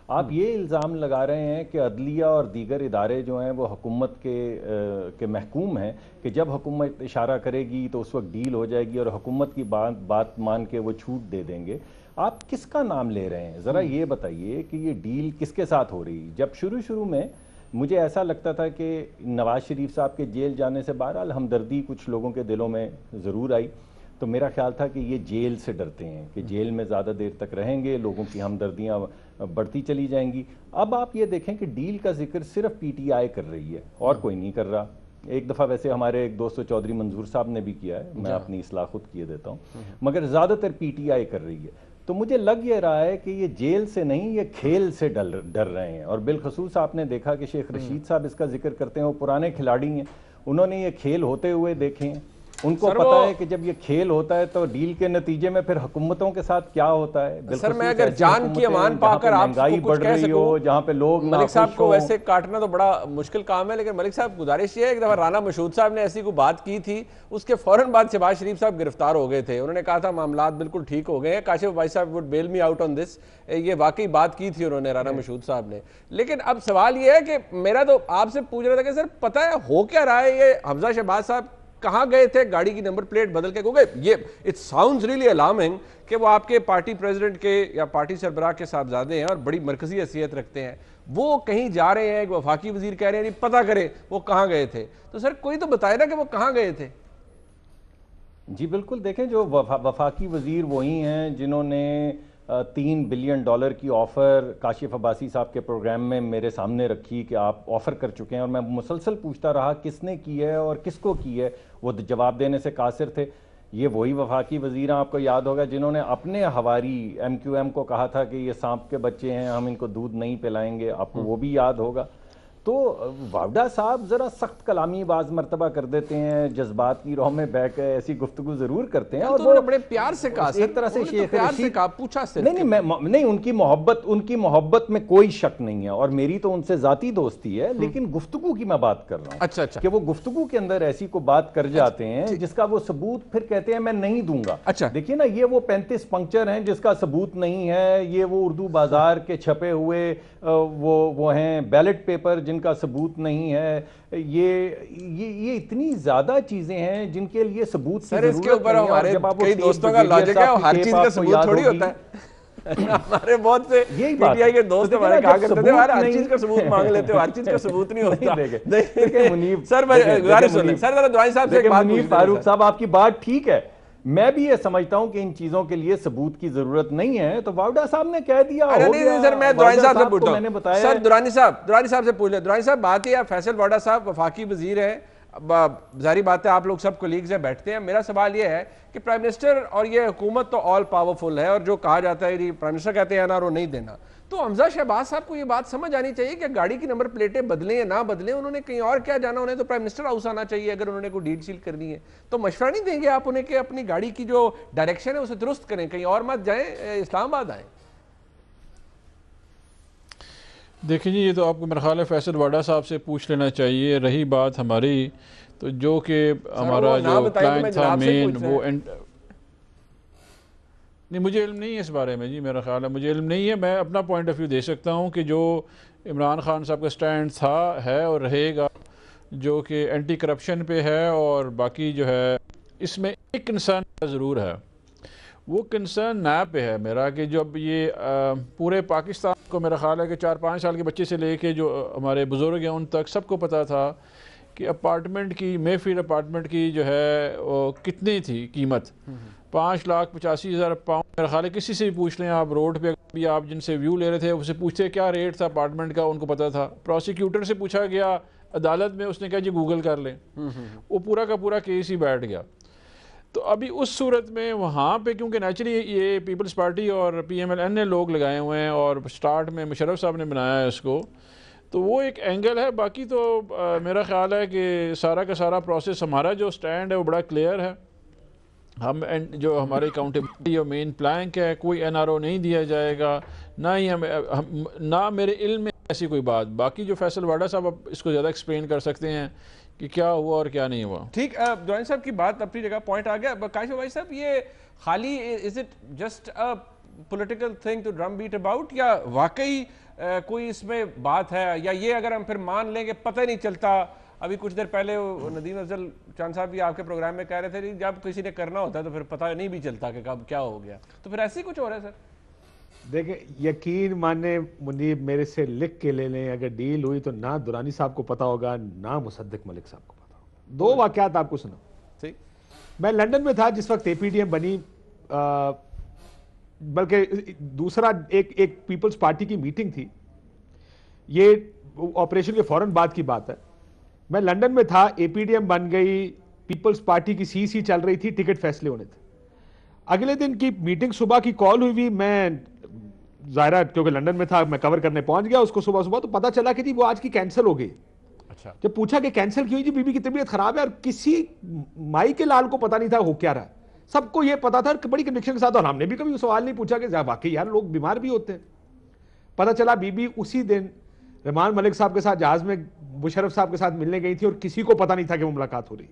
آپ یہ الزام لگا رہے ہیں کہ عدلیہ اور دیگر ادارے جو ہیں وہ حکومت کے محکوم ہیں، کہ جب حکومت اشارہ کرے گی تو اس وقت ڈیل ہو جائے گی اور حکومت کی بات مان کے وہ چھوٹ دے دیں گے. آپ کس کا نام لے رہے ہیں؟ ذرا یہ بتائیے کہ یہ ڈیل کس کے ساتھ ہو رہی ہے. جب شروع میں مجھے ایسا لگتا تھا کہ نواز شریف صاحب کے جیل جانے سے بہرحال ہمدردی کچھ لوگوں کے دلوں میں ضرور آئی، تو میرا خیال تھا کہ یہ جیل سے ڈرتے ہیں کہ جیل میں زیادہ دیر تک رہیں گے، لوگوں کی ہمدردیاں بڑھتی چلی جائیں گی. اب آپ یہ دیکھیں کہ ڈیل کا ذکر صرف پی ٹی آئی کر رہی ہے اور کوئی نہیں کر رہا. ایک دفعہ ویسے ہمارے ایک دوست چودھری منظور صاحب نے بھی کیا ہے، میں اپنی اصلاح خود کیے دیتا ہوں، مگر زیادہ تر پی ٹی آئی کر رہی ہے. تو مجھے لگ یہ رہا ہے کہ یہ جیل سے نہیں، یہ کھیل سے ڈر رہے ہیں. اور بالخصوص آپ نے دیکھا کہ شیخ رشید صاحب اس کا ذکر کرتے ہیں، وہ پرانے کھلاڑی ہیں، انہوں نے یہ کھیل ہوتے ہوئے دیکھے ہیں. ان کو پتہ ہے کہ جب یہ کھیل ہوتا ہے تو ڈیل کے نتیجے میں پھر حکومتوں کے ساتھ کیا ہوتا ہے. سر میں اگر جان کی امان پا کر آپ کو کچھ کہہ سکوں، جہاں پہ لوگ ملک صاحب کو ویسے کاٹنا تو بڑا مشکل کام ہے، لیکن ملک صاحب گزارش یہ ہے، ایک دفعہ رانا مشہود صاحب نے ایسی کوئی بات کی تھی، اس کے فوراً بعد شہباز شریف صاحب گرفتار ہو گئے تھے. انہوں نے کہا تھا معاملات بالکل ٹھیک ہو گئے ہیں، کاشف بھائی صاحب would bell me out on دس. یہ واقعی بات کی تھی انہوں نے، رانا مشہود صاحب نے. لیکن اب سوال یہ ہے کہ میرا تو آپ سے پوچھ رہا تھا کہ سر پتہ ہے ہو کیا رہا ہے؟ یہ حمزہ شہباز صاحب کہاں گئے تھے گاڑی کی نمبر پلیٹ بدل کے؟ کیونکہ یہ اٹ ساؤنڈز ریئلی الارمنگ کہ وہ آپ کے پارٹی پریزیڈنٹ کے یا پارٹی سربراہ کے صاحبزادے ہیں اور بڑی مرکزی حیثیت رکھتے ہیں، وہ کہیں جا رہے ہیں، ایک وفاقی وزیر کہہ رہے ہیں نہیں پتہ کرے وہ کہاں گئے تھے. تو سر کوئی تو بتائے نا کہ وہ کہاں گئے تھے. جی بالکل، دیکھیں جو وفاقی وزیر وہی ہیں جنہوں نے $3 بلین کی آفر کاشف عباسی صاحب کے پروگرام میں میرے سامنے رکھی کہ آپ آفر کر چکے ہیں، اور میں مسلسل پوچھتا رہا کس نے کی ہے اور کس کو کی ہے. وہ جواب دینے سے قاصر تھے. یہ وہی وفاقی وزیر ہیں، آپ کو یاد ہوگا، جنہوں نے اپنے ہواری MQM کو کہا تھا کہ یہ سانپ کے بچے ہیں، ہم ان کو دودھ نہیں پلائیں گے. آپ کو وہ بھی یاد ہوگا. تو وابڈا صاحب ذرا سخت کلامی بعض مرتبہ کر دیتے ہیں، جذبات کی رو میں بیٹھ کے ایسی گفتگو ضرور کرتے ہیں. اور وہ بڑے پیار سے کہا، ایک طرح سے شیخ رشید کا پوچھا سے نہیں، ان کی محبت میں کوئی شک نہیں ہے اور میری تو ان سے ذاتی دوستی ہے، لیکن گفتگو کی میں بات کر رہا ہوں کہ وہ گفتگو کے اندر ایسی کو بات کر جاتے ہیں جس کا وہ ثبوت پھر کہتے ہیں میں نہیں دوں گا. دیکھیے نا، یہ وہ 35 پنکچر ہیں جس کا ثبوت نہیں ہے، یہ وہ اردو بازار کے چھپے ہوئے وہ ہیں بیلٹ پیپر جن کا ثبوت نہیں ہے، یہ اتنی زیادہ چیزیں ہیں جن کے لیے ثبوت کی ضرورت نہیں ہے. جب آپ کئی دوستوں کا لاجک ہے، ہر چیز کا ثبوت تھوڑی ہوتا ہے. ہمارے بہت سے پی ٹی آئی کے دوست ہمارے کہا کرتے تھے ہر چیز کا ثبوت مانگ لیتے ہو، ہر چیز کا ثبوت نہیں ہوتا. سر دعائیں صاحب سے ایک بات منیب فاروق صاحب، آپ کی بات ٹھیک ہے، میں بھی یہ سمجھتا ہوں کہ ان چیزوں کے لیے ثبوت کی ضرورت نہیں ہے. تو واوڈا صاحب نے کہہ دیا ہو گیا. سر میں درانی صاحب سے پوچھتا ہوں، سر درانی صاحب سے پوچھ لیں. درانی صاحب بات یہ ہے، فیصل واڈا صاحب وفاقی وزیر ہیں، ظاہری بات ہے آپ لوگ سب کولیگز ہیں بیٹھتے ہیں. میرا سوال یہ ہے کہ پرائم منسٹر اور یہ حکومت تو آل پاورفل ہے اور جو کہا جاتا ہے پرائم منسٹر کہتے ہیں نا وہ نہیں دینا. تو حمزہ شہباز صاحب کو یہ بات سمجھ آنی چاہیے کہ گاڑی کی نمبر پلیٹیں بدلیں یا نہ بدلیں، انہوں نے کہیں اور کیا جانا، انہیں تو پرائم منسٹر ہاؤس آنا چاہیے اگر انہوں نے کوئی ڈیل شیل کرنی ہے. تو مشورہ نہیں دیں گے آپ انہیں کہ اپنی گاڑی کی جو ڈائریکشن ہے اسے درست کریں، کہیں اور مت جائیں، اسلام آباد آئیں؟ دیکھیں جی، یہ تو آپ کو میرا خیال ہے فیصل واڈا صاحب سے پوچھ لینا چاہیے. رہی بات ہماری، تو جو کہ ہمارا جو کلائنٹ تھا مین وہ نہیں، مجھے علم نہیں ہے اس بارے میں. جی میرا خیال ہے مجھے علم نہیں ہے. میں اپنا پوائنٹ آف ویو دے سکتا ہوں کہ جو عمران خان صاحب کا سٹینڈ تھا ہے اور رہے گا، جو کہ اینٹی کرپشن پہ ہے، اور باقی جو ہے اس میں ایک کنسرن ضرور ہے. وہ کنسرن نیب پہ ہے میرا، کہ جب یہ پورے پاکستان کو میرا خیال ہے کہ 4-5 سال کے بچے سے لے کے جو ہمارے بزرگ ہیں ان تک سب کو پتہ تھا کہ اپارٹمنٹ کی مے فیلڈ اپارٹمنٹ کی جو ہے وہ کتنی تھی قیمت، 5,85,000 پاؤنڈ. میرا خیال ہے کسی سے بھی پوچھ لیں آپ، روڈ پہ بھی آپ جن سے ویو لے رہے تھے اسے پوچھتے کیا ریٹ تھا اپارٹمنٹ کا، ان کو پتا تھا. پروسیکیوٹر سے پوچھا گیا عدالت میں، اس نے کہا جی گوگل کر لیں. وہ پورا کا پورا کیس ہی بیٹھ گیا. تو ابھی اس صورت میں وہاں پہ کیونکہ نیچرلی یہ پیپلز پارٹی اور PMLN نے لوگ لگائے ہوئے ہیں اور سٹارٹ میں مشرف صاحب نے بنایا ہے اس کو، تو وہ ایک اینگل ہے. باقی تو میرا خیال ہے کہ سارا کا سارا پروسیس، ہمارا جو سٹینڈ ہے وہ بڑا کلیئر ہے. ہم جو ہمارے اکاؤنٹیبلٹی اور مین پلانک ہے، کوئی NRO نہیں دیا جائے گا، نہ ہی نہ میرے علم میں ایسی کوئی بات. باقی جو فیصل واڈا صاحب اب اس کو زیادہ ایکسپلین کر سکتے ہیں کہ کیا ہوا اور کیا نہیں ہوا. ٹھیک، دورانی صاحب کی بات اپنی جگہ پوائنٹ آ گیا. کاشف بھائی صاحب، یہ خالی is it just a political thing to drum beat about, یا واقعی کوئی اس میں بات ہے، یا یہ اگر ہم پھر مان لیں کہ پتہ ہی نہیں چلتا؟ ابھی کچھ دیر پہلے ندیم افضل چاند صاحب بھی آپ کے پروگرام میں کہہ رہے تھے جب کسی نے کرنا ہوتا ہے تو پھر پتہ نہیں بھی چلتا کہ کب کیا ہو گیا. تو پھر ایسے ہی کچھ ہو رہا ہے سر؟ دیکھیں، یقین مانے منیب، میرے سے لکھ کے لے لیں، اگر ڈیل ہوئی تو نہ دورانی صاحب کو پتا ہوگا نہ مصدق ملک صاحب کو پتا ہوگا. 2 واقعات آپ کو سنا. میں لندن میں تھا جس وقت APDM بنی، بلکہ دوسرا ایک پیپلز پارٹی کی میٹنگ تھی. یہ آپریشن کے فوراً بعد کی بات ہے. میں لندن میں تھا، APDM بن گئی، پیپلز پارٹی کی CC چل رہی تھی، ٹکٹ فیصلے ہونے تھے. اگلے دن کی میٹنگ صبح کی کال ہوئی، میں ظاہرہ کیونکہ لندن میں تھا میں کور کرنے پہنچ گیا اس کو صبح تو پتا چلا کہ جی وہ آج کی کینسل ہو گئی. اچھا، جب پوچھا کہ کینسل کیوں؟ جی بی بی کی طبیعت خراب ہے، اور کسی مائی کے لال کو پتا نہیں تھا ہو کیا رہا. سب کو یہ پتا تھا بڑی کنوکشن کے ساتھ، اور ہم نے بھی کبھی سوال نہیں پوچھا کہ واقعی یار لوگ بیمار بھی ہوتے ہیں. پتا چلا بی بی اسی دن رحمان ملک صاحب کے ساتھ جہاز میں مشرف صاحب کے ساتھ ملنے گئی تھی، اور کسی کو پتا نہیں تھا کہ وہ ملاقات ہو رہی.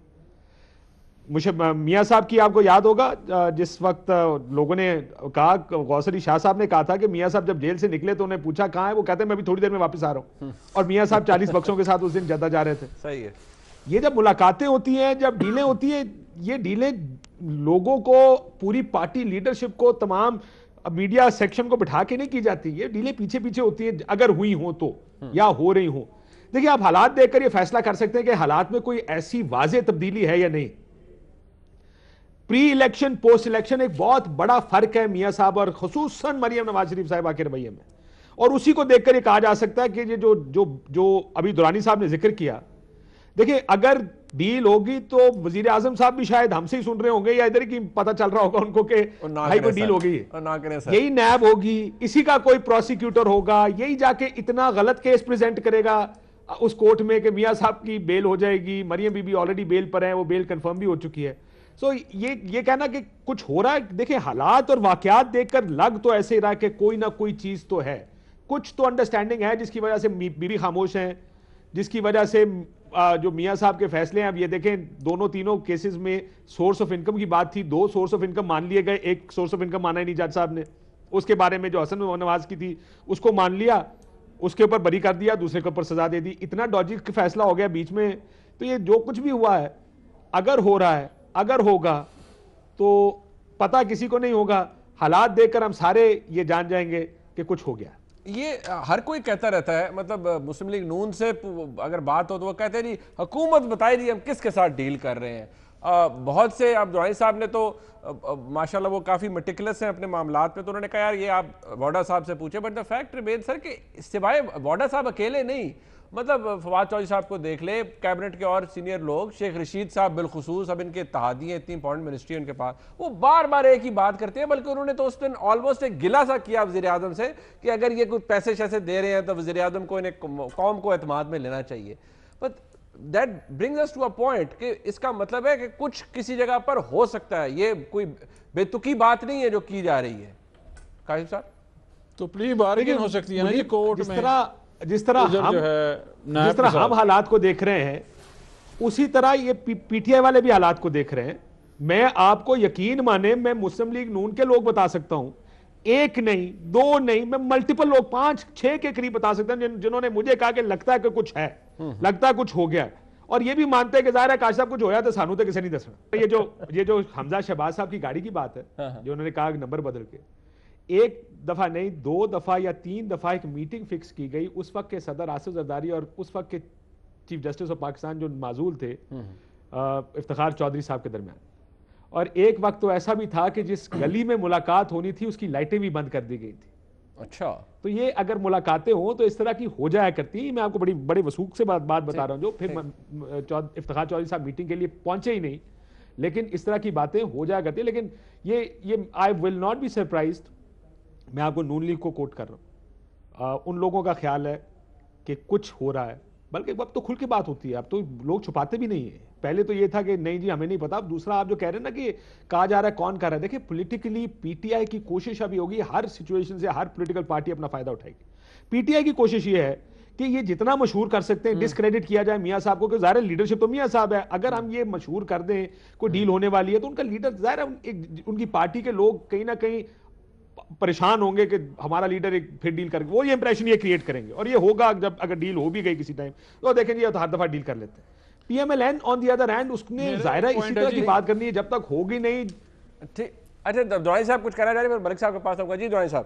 میاں صاحب کی آپ کو یاد ہوگا جس وقت لوگوں نے کہا، غوث علی شاہ صاحب نے کہا تھا کہ میاں صاحب جب جیل سے نکلے تو انہیں پوچھا کہاں ہے، وہ کہتے ہیں میں ابھی تھوڑی دیر میں واپس آ رہا ہوں. اور میاں صاحب 40 بکسوں کے ساتھ اس دن جدہ جا رہے تھے. صحیح ہے. یہ جب ملاقاتیں ہوتی ہیں، جب ڈیلیں ہوتی ہیں، یہ ڈیلیں لوگوں کو، پوری پارٹی لیڈرشپ کو، تمام میڈیا سیکشن کو بٹھا کے نہیں کی جاتی. یہ ڈیلیں پیچھے پیچھے ہوتی ہیں اگر ہوئی ہوں تو، یا ہو رہی ہوں. دیکھیں، آپ حالات دیکھ کر یہ فیصلہ کر سکتے ہیں کہ حالات میں کوئی ایسی واضح تبدیلی ہے یا نہیں. پری الیکشن پوسٹ الیکشن ایک بہت بڑا فرق ہے میاں صاحب اور خصوصاً مریم نواز شریف صاحبہ کے رویے میں. اور اسی کو دیکھ کر یہ کہا جا سکتا ہے کہ یہ جو ابھی دورانی صاحب نے ذکر کیا، دیکھیں اگر ڈیل ہوگی تو وزیر اعظم صاحب بھی شاید ہم سے ہی سن رہے ہوں گے، یا ادھر ہی پتہ چل رہا ہوگا ان کو کہ بھائی کوئی ڈیل ہو گئی ہے. یہی نیب ہوگی، اسی کا کوئی پروسیکیوٹر ہوگا، یہی جا کے اتنا غلط کیس پریزنٹ کرے گا اس کورٹ میں کہ میاں صاحب کی بیل ہو جائے گی. مریم بی بی آلریڈی بیل پر ہیں، وہ بیل کنفرم بھی ہو چکی ہے. سو یہ کہنا کہ کچھ ہو رہا ہے، دیکھیں حالات اور واقعات دیکھ کر لگ تو ایسے رہا کہ کوئی نہ کوئی چیز تو ہے، کچھ تو انڈرسٹینڈنگ ہے جس کی وجہ سے بی بی خاموش ہیں، جس کی وجہ سے جو میاں صاحب کے فیصلے ہیں. اب یہ دیکھیں تینوں کیسز میں سورس آف انکم کی بات تھی، 2 سورس آف انکم مان لیے گئے. ایک سورس آف انکم مانا ہی نہیں جج صاحب نے، اس کے بارے میں جو حسن نواز کی تھی اس کو مان لیا، اس کے اوپر بری کر دیا، دوسرے کے اوپر سزا دے دی. اتنا ڈاجی فیصلہ ہو گیا بیچ میں. تو یہ جو کچھ بھی ہوا ہے، اگر ہو رہا ہے، اگر ہوگا تو پتہ کسی کو نہیں ہوگا. حالات دیکھ کر ہم سارے یہ جان جائیں گے کہ کچھ ہو گیا. یہ ہر کوئی کہتا رہتا ہے، مطلب مسلم لیگ نون سے اگر بات ہو تو وہ کہتے ہیں جی حکومت بتائے جی ہم کس کے ساتھ ڈیل کر رہے ہیں. بہت سے اب دورانی صاحب نے تو ماشاءاللہ وہ کافی میٹیکولس ہیں اپنے معاملات میں، تو انہوں نے کہا یار یہ آپ واڈا صاحب سے پوچھیں. بٹ دا فیکٹ ریمینز سر کہ سوائے واڈا صاحب اکیلے نہیں، مطلب فواد چودھری صاحب کو دیکھ لے، کیبنٹ کے اور سینئر لوگ، شیخ رشید صاحب بالخصوص، اب ان کے اتحادی ہیں، اتنی امپورٹنٹ منسٹری ان کے پاس، وہ بار بار ایک ہی بات کرتے ہیں. بلکہ انہوں نے تو اس دن آلموسٹ ایک گلہ سا کیا وزیر اعظم سے کہ اگر یہ کچھ پیسے شیسے دے رہے ہیں تو وزیر اعظم کو انہیں قوم کو اعتماد میں لینا چاہیے. But that brings us to a point کہ اس کا مطلب ہے کہ کچھ کسی جگہ پر ہو سکتا ہے. یہ کوئی بے تکی بات نہیں ہے جو کی جا رہی ہے. کاشف صاحب تو پلی بارگن ہو سکتی ہے نا یہ کورٹ میں. جس طرح ہم حالات کو دیکھ رہے ہیں اسی طرح یہ پی ٹی آئی والے بھی حالات کو دیکھ رہے ہیں. میں آپ کو یقین مانے، میں مسلم لیگ نون کے لوگ بتا سکتا ہوں، 1 نہیں 2 نہیں، میں ملٹیپل لوگ 5-6 کے قریب بتا سکتا ہوں جنہوں نے مجھے کہا کہ لگتا ہے کہ کچھ ہے، لگتا ہے کچھ ہو گیا. اور یہ بھی مانتے ہیں کہ ظاہر ہے کاش صاحب کچھ ہویا تو سانو تو کسی نہیں دسنا. یہ جو حمزہ شہباز صاحب کی گاڑی کی بات ہے جو انہوں نے کہا نمبر بدل کے، 1 دفعہ نہیں 2 دفعہ یا 3 دفعہ ایک میٹنگ فکس کی گئی. اس وقت کے صدر آصف زرداری اور اس وقت کے چیف جسٹس آف پاکستان جو معزول تھے افتخار چودھری صاحب کے درمیان, اور ایک وقت تو ایسا بھی تھا کہ جس گلی میں ملاقات ہونی تھی اس کی لائٹیں بھی بند کر دی گئی تھی. اچھا, تو یہ اگر ملاقاتیں ہوں تو اس طرح کی ہو جایا کرتی ہیں. میں آپ کو بڑے وثوق سے بات بتا رہا ہوں, جو پھر افتخار چودھری صاحب میٹنگ کے لیے پہنچے ہی نہیں, لیکن اس طرح کی باتیں ہو جایا کرتی ہیں. لیکن یہ آئی ول ناٹ بی سرپرائزڈ, میں آپ کو نون لیگ کو کوٹ کر رہا ہوں, ان لوگوں کا خیال ہے کہ کچھ ہو رہا ہے, بلکہ اب تو کھل کے بات ہوتی ہے, اب تو لوگ چھپاتے بھی نہیں ہیں. پہلے تو یہ تھا کہ نہیں جی ہمیں نہیں پتا. اب دوسرا آپ جو کہہ رہے ہیں نا کہ کہا جا رہا ہے کون کر رہا ہے, دیکھیں پولیٹیکلی پی ٹی آئی کی کوشش ابھی ہوگی, ہر سچویشن سے ہر پولیٹیکل پارٹی اپنا فائدہ اٹھائے گی. پی ٹی آئی کی کوشش یہ ہے کہ یہ جتنا مشہور کر سکتے ہیں ڈسکریڈٹ کیا جائے میاں صاحب کو, کہ ظاہر لیڈرشپ تو میاں صاحب ہے. اگر ہم یہ مشہور کر دیں کوئی ڈیل ہونے والی ہے تو ان کا لیڈر ظاہر ہے ان کی پارٹی کے لوگ کہیں نہ کہیں پریشان ہوں گے کہ ہمارا لیڈر ایک پھر ڈیل کر, وہ یہ امپریشن یہ کریٹ کریں گے. اور یہ ہوگا جب اگر ڈیل ہو بھی گئی کسی ٹائم تو دیکھیں جی ہر دفعہ ڈیل کر لیتے ہیں. P M L N on the other hand اس نے ظاہرہ اسی طرح کی بات کرنی ہے جب تک ہوگی نہیں. اچھا درانی صاحب کچھ کہنا چاہ رہے ہیں, ملک صاحب کے پاس ہوگا. جی درانی صاحب,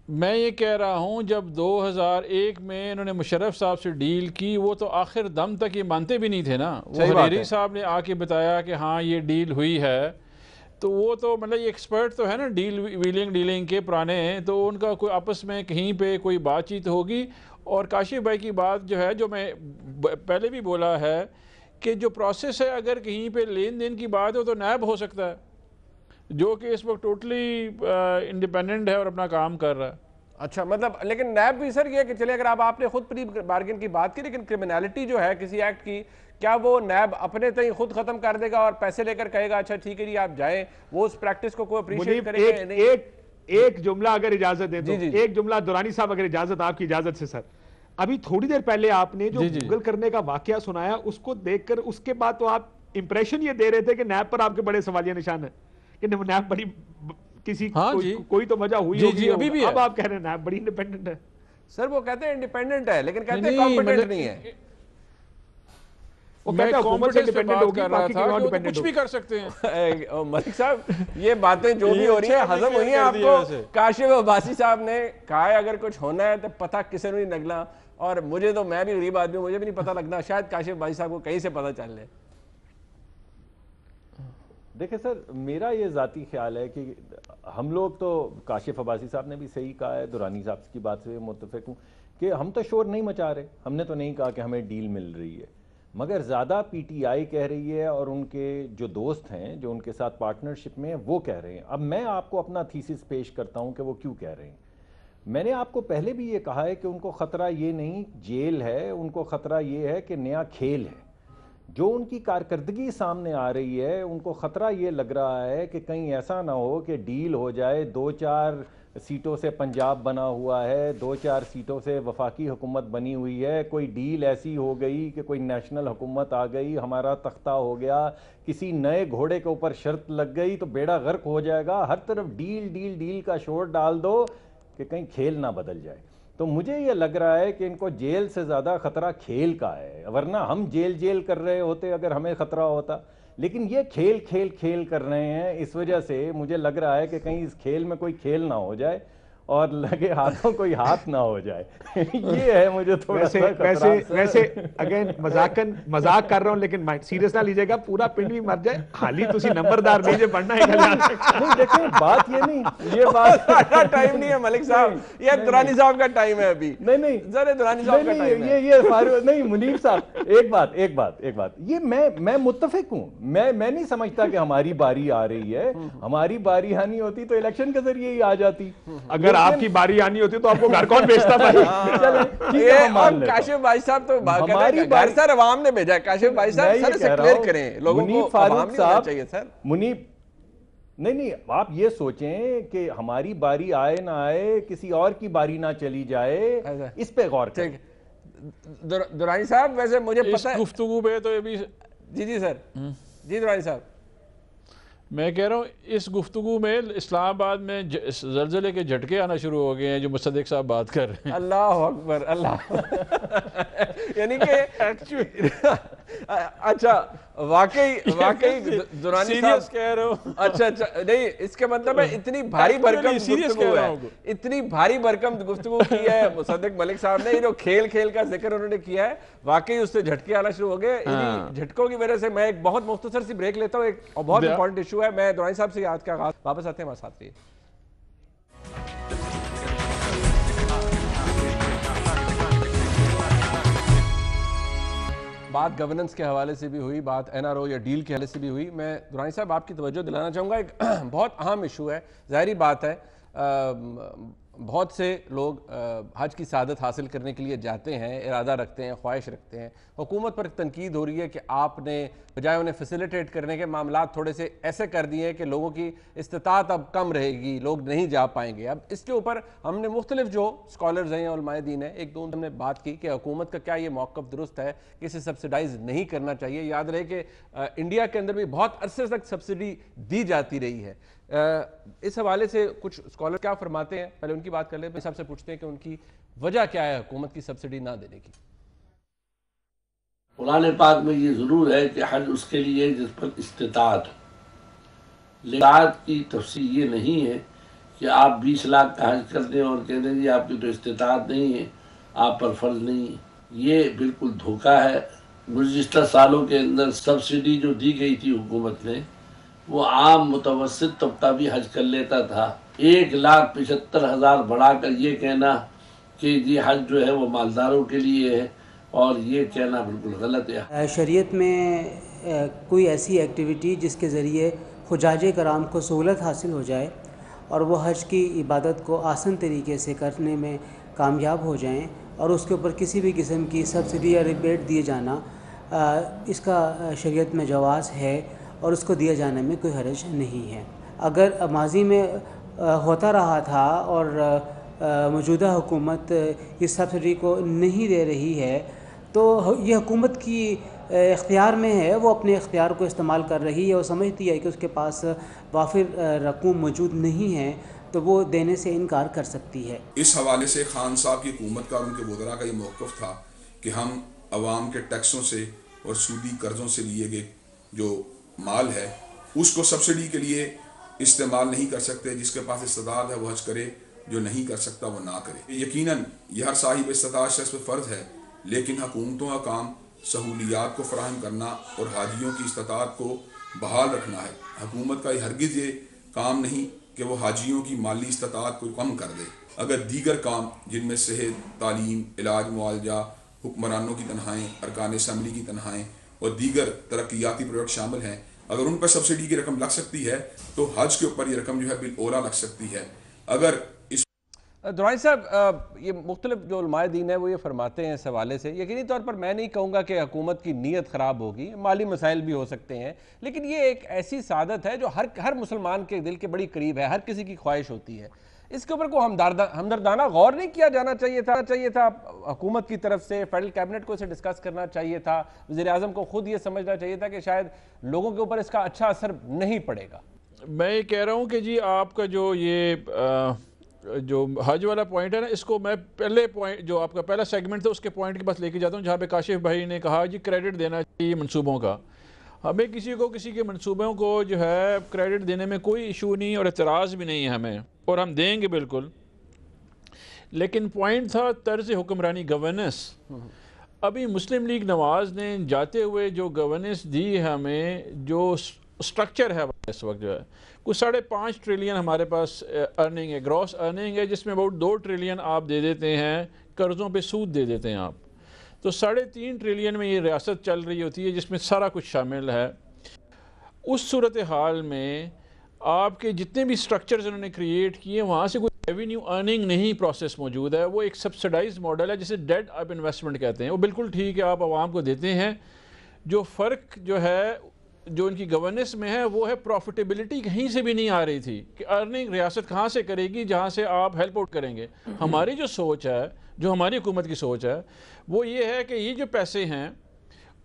میں یہ کہہ رہا ہوں جب 2001 میں انہوں نے مشرف صاحب سے ڈیل کی, وہ تو آخر دم تک یہ مانتے بھی نہیں تھے نا. وہ حریری صاحب نے آ کے بتایا کہ ہاں یہ ڈیل ہوئی ہے, تو وہ تو مطلب یہ ایکسپرٹ تو ہے نا ڈیلنگ کے پرانے ہیں, تو ان کا کوئی آپس میں کہیں پہ کوئی بات چیت ہوگی. اور کاشف بھائی کی بات جو ہے, جو میں پہلے بھی بولا ہے کہ جو پروسیس ہے اگر کہیں پہ لین دین کی بات ہو تو نیب ہو سکتا ہے, جو کہ اس وقت ٹوٹلی انڈیپینڈنٹ ہے اور اپنا کام کر رہا ہے. اچھا, مطلب لیکن نیب بھی سر یہ کہ چلے اگر آپ نے خود پری بارگن کی بات کی, لیکن کرمنالٹی جو ہے کسی ایکٹ کی, کیا وہ نیب اپنے تئیں خود ختم کر دے گا اور پیسے لے کر کہے گا اچھا ٹھیک ہے جی آپ جائیں, وہ اس پریکٹس کو کوئی اپریشیٹ کرے گا؟ ایک جملہ اگر اجازت دیں تو, ایک جملہ درانی صاحب اگر اجازت, آپ کی اجازت سے سر, ابھی تھوڑی دیر پہلے آپ نے جو گوگل کرنے کا واقعہ سنایا اس کو دیکھ کر اس کے بعد تو آپ امپریشن یہ دے رہے تھے کہ نیب پر آپ کے بڑے سوالیہ نشان ہیں کہ نیب بڑی کسی کوئی تو وجہ ہوئی ہوگی. اب آپ کہہ رہے ہیں نیب بڑی انڈیپینڈنٹ ہے. سر وہ کہتے ہیں انڈیپینڈنٹ ہے لیکن کہتے ہیں کمپیٹنٹ نہیں ہے. میں کمپیٹنٹ سے بات کر رہا تھا کہ کچھ بھی کر سکتے ہیں. ملک صاحب یہ باتیں جو بھی ہو رہی ہیں ہضم ہوئی ہیں آپ کو. کاشف عباسی صاحب نے کہا ہے اگر کچھ ہونا ہے تو پتہ کسی نے نہیں لگنا, اور مجھے تو, میں بھی غریب آدمی ہوں, مجھے بھی نہیں پتہ لگنا, شاید کاشف عباسی صاحب کو کہیں سے پتہ چل لے. دیکھیں سر, میرا یہ ذاتی خیال ہے کہ ہم لوگ تو, کاشف عباسی صاحب نے بھی صحیح کہا ہے, درانی صاحب کی بات سے متفق ہوں کہ ہم تو شور نہیں مچا رہے, ہم نے تو نہیں کہا کہ ہمیں ڈیل مل رہی ہے, مگر زیادہ پی ٹی آئی کہہ رہی ہے اور ان کے جو دوست ہیں جو ان کے ساتھ پارٹنرشپ میں ہیں وہ کہہ رہے ہیں. اب میں آپ کو اپنا تھیسس پیش کرتا ہوں کہ وہ کیوں کہہ رہے ہیں. میں نے آپ کو پہلے بھی یہ کہا ہے کہ ان کو خطرہ یہ نہیں جیل ہے, ان کو خطرہ یہ ہے کہ نیا کھیل ہے. جو ان کی کارکردگی سامنے آ رہی ہے ان کو خطرہ یہ لگ رہا ہے کہ کہیں ایسا نہ ہو کہ ڈیل ہو جائے, 2-4 سیٹوں سے پنجاب بنا ہوا ہے, 2-4 سیٹوں سے وفاقی حکومت بنی ہوئی ہے, کوئی ڈیل ایسی ہو گئی کہ کوئی نیشنل حکومت آ گئی, ہمارا تختہ ہو گیا, کسی نئے گھوڑے کے اوپر شرط لگ گئی تو بیڑا غرق ہو جائے گا. ہر طرف ڈیل ڈیل ڈیل کا شور ڈال دو کہ کہیں کھیل نہ بدل جائے. تو مجھے یہ لگ رہا ہے کہ ان کو جیل سے زیادہ خطرہ کھیل کا ہے, ورنہ ہم جیل کر رہے ہوتے اگر ہمیں خطرہ ہوتا, لیکن یہ کھیل کر رہے ہیں. اس وجہ سے مجھے لگ رہا ہے کہ کہیں اس کھیل میں کوئی کھیل نہ ہو جائے اور لگے ہاتھوں کوئی ہاتھ نہ ہو جائے. یہ ہے مجھے تھوڑا سا ویسے اگین مذاق کر رہا ہوں, لیکن سیریس نہ لیجیے گا, پورا پنڈ بھی مر جائے, حالی تسی نمبردار نہیں جو پڑھنا ہے. نہیں دیکھیں بات یہ نہیں, یہ بات ٹائم نہیں ہے ملک صاحب, یہ درانی صاحب کا ٹائم ہے ابھی. نہیں ذرا درانی صاحب کا ٹائم ہے. یہ فاروق نہیں, منیب صاحب ایک بات, یہ میں متفق ہوں, میں نہیں سمجھتا کہ ہماری باری آ رہی ہے. ہماری باری آنی ہوتی تو الیکشن کے ذریعے ہی آ جاتی. اگر آپ کی باری آنی ہوتی تو آپ کو گھر کون بیچتا بھائی. کاشف بھائی صاحب تو گھر سر عوام نے بھیجا ہے. کاشف بھائی صاحب سر سے کلیئر کریں لوگوں کو, فاروق صاحب منیب نہیں, آپ یہ سوچیں کہ ہماری باری آئے نہ آئے, کسی اور کی باری نہ چلی جائے, اس پہ غور کریں. درانی صاحب ویسے مجھے پتہ ہے گفتگو پہ تو یہ بھی, جی سر, جی درانی صاحب, میں کہہ رہا ہوں اس گفتگو میں اسلام آباد میں زلزلے کے جھٹکے آنا شروع ہو گئے ہیں جو مصدق صاحب بات کر رہے ہیں. اللہ اکبر, اللہ یعنی کہ اچھا واقعی دورانی صاحب کہہ رہا ہوں. اچھا نہیں اس کے مطلب ہے اتنی بھاری بھرکم گفتگو ہے, اتنی بھاری بھرکم گفتگو کی ہے مصدق ملک صاحب نے, جو کھیل کا ذکر انہوں نے کیا ہے, واقعی اس سے جھٹکے آنا شروع ہو گئے. جھٹکوں کی وجہ سے میں ایک بہت مختصر سی بریک لیتا ہوں, ایک بہت امپورٹنٹ ایشو ہے. میں دورانی صاحب سے یاد کا آغاز, واپس آتے ہیں ہمارے ساتھ رہیے. بات گورننس کے حوالے سے بھی ہوئی, بات این آر او یا ڈیل کے حوالے سے بھی ہوئی. میں دورانی صاحب آپ کی توجہ دلانا چاہوں گا, ایک بہت اہم ایشو ہے. ظاہری بات ہے بہت سے لوگ حج کی سعادت حاصل کرنے کے لیے جاتے ہیں, ارادہ رکھتے ہیں, خواہش رکھتے ہیں. حکومت پر تنقید ہو رہی ہے کہ آپ نے بجائے انہیں فیسیلیٹیٹ کرنے کے معاملات تھوڑے سے ایسے کر دیے ہیں کہ لوگوں کی استطاعت اب کم رہے گی, لوگ نہیں جا پائیں گے. اب اس کے اوپر ہم نے مختلف جو سکالرز ہیں, علماء دین ہیں, ایک دو ہم نے بات کی کہ حکومت کا کیا یہ موقف درست ہے کہ اسے سبسیڈائز نہیں کرنا چاہیے. یاد رہے کہ انڈیا کے اندر بھی بہت عرصے تک سبسڈی دی جاتی رہی ہے. اس حوالے سے کچھ سکالر کیا فرماتے ہیں, پہلے ان کی بات کر لیں, پھر سب سے پوچھتے ہیں کہ ان کی وجہ کیا ہے حکومت کی سبسڈی نہ دینے کی. قرآن پاک میں یہ ضرور ہے کہ حج اس کے لیے جس پر استطاعت ہو. استطاعت کی تفسیر یہ نہیں ہے کہ آپ 20 لاکھ کا حج کر دیں اور کہہ دیں جی آپ کی تو استطاعت نہیں ہے, آپ پر فرض نہیں ہے. یہ بالکل دھوکہ ہے. گزشتہ سالوں کے اندر سبسڈی جو دی گئی تھی حکومت نے, وہ عام متوسط طبقہ بھی حج کر لیتا تھا. 1,75,000 بڑھا کر یہ کہنا کہ جی حج جو ہے وہ مالداروں کے لیے ہے, اور یہ کہنا بالکل غلط ہے. شریعت میں کوئی ایسی ایکٹیویٹی جس کے ذریعے حجاج کرام کو سہولت حاصل ہو جائے اور وہ حج کی عبادت کو آسان طریقے سے کرنے میں کامیاب ہو جائیں, اور اس کے اوپر کسی بھی قسم کی سبسڈی یا ریبیٹ دیے جانا, اس کا شریعت میں جواز ہے اور اس کو دیا جانے میں کوئی حرج نہیں ہے. اگر ماضی میں ہوتا رہا تھا اور موجودہ حکومت اس سبسڈی کو نہیں دے رہی ہے تو یہ حکومت کی اختیار میں ہے, وہ اپنے اختیار کو استعمال کر رہی ہے. وہ سمجھتی ہے کہ اس کے پاس وافر رقوم موجود نہیں ہے تو وہ دینے سے انکار کر سکتی ہے. اس حوالے سے خان صاحب کی حکومت کا اور ان کے وزراء کا یہ موقف تھا کہ ہم عوام کے ٹیکسوں سے اور سودی قرضوں سے لیے گئے جو مال ہے اس کو سبسڈی کے لیے استعمال نہیں کر سکتے. جس کے پاس استطاعت ہے وہ حج کرے, جو نہیں کر سکتا وہ نہ کرے. یقیناً یہ ہر صاحب استطاعت شخص پہ فرض ہے, لیکن حکومتوں کا کام سہولیات کو فراہم کرنا اور حاجیوں کی استطاعت کو بحال رکھنا ہے. حکومت کا ہرگز یہ کام نہیں کہ وہ حاجیوں کی مالی استطاعت کو کم کر دے. اگر دیگر کام جن میں صحت, تعلیم, علاج, معالجہ, حکمرانوں کی تنخواہیں, ارکان اسمبلی کی تنخواہیں اور دیگر ترقیاتی پروجیکٹ شامل ہیں, اگر ان پر سبسڈی کی رقم لگ سکتی ہے تو حج کے اوپر یہ رقم جو ہے بالاولا لگ سکتی ہے. اگر اس دورانی صاحب یہ مختلف جو علماء دین ہے وہ یہ فرماتے ہیں اس حوالے سے, یقینی طور پر میں نہیں کہوں گا کہ حکومت کی نیت خراب ہوگی, مالی مسائل بھی ہو سکتے ہیں, لیکن یہ ایک ایسی سعادت ہے جو ہر مسلمان کے دل کے بڑی قریب ہے, ہر کسی کی خواہش ہوتی ہے. اس کے اوپر کو ہمدردانہ غور نہیں کیا جانا چاہیے تھا حکومت کی طرف سے, فیڈرل کیبنٹ کو اسے ڈسکس کرنا چاہیے تھا, وزیر اعظم کو خود یہ سمجھنا چاہیے تھا کہ شاید لوگوں کے اوپر اس کا اچھا اثر نہیں پڑے گا. میں یہ کہہ رہا ہوں کہ جی آپ کا جو حج والا پوائنٹ ہے نا, اس کو میں پہلے پوائنٹ جو آپ کا پہلا سیگمنٹ تھا اس کے پوائنٹ کے پاس لے کے جاتا ہوں, جہاں پہ کاشف بھائی نے کہا جی کریڈٹ دینا چاہیے منصوبوں کا. ہمیں کسی کے منصوبوں کو جو ہے کریڈٹ دینے میں کوئی ایشو نہیں اور اعتراض بھی نہیں ہے ہمیں, اور ہم دیں گے بالکل. لیکن پوائنٹ تھا طرز حکمرانی, گورننس. ابھی مسلم لیگ نواز نے جاتے ہوئے جو گورننس دی ہمیں, جو سٹرکچر ہے اس وقت جو ہے کچھ 5.5 ٹریلین ہمارے پاس ارننگ ہے, گراس ارننگ ہے, جس میں about 2 ٹریلین آپ دے دیتے ہیں, قرضوں پہ سود دے دیتے ہیں آپ, تو 3.5 ٹریلین میں یہ ریاست چل رہی ہوتی ہے جس میں سارا کچھ شامل ہے. اس صورتحال میں آپ کے جتنے بھی سٹرکچرز انہوں نے کریٹ کیے وہاں سے کوئی ریونیو ارننگ نہیں پروسیس موجود ہے. وہ ایک سبسڈائز ماڈل ہے جسے ڈیڈ اپ انویسٹمنٹ کہتے ہیں. وہ بالکل ٹھیک ہے, آپ عوام کو دیتے ہیں. جو فرق جو ہے جو ان کی گورننس میں ہے وہ ہے پروفیٹیبلٹی کہیں سے بھی نہیں آ رہی تھی کہ ارننگ ریاست کہاں سے کرے گی جہاں سے آپ ہیلپ آؤٹ کریں گے. ہماری جو سوچ ہے, جو ہماری حکومت کی سوچ ہے, وہ یہ ہے کہ یہ جو پیسے ہیں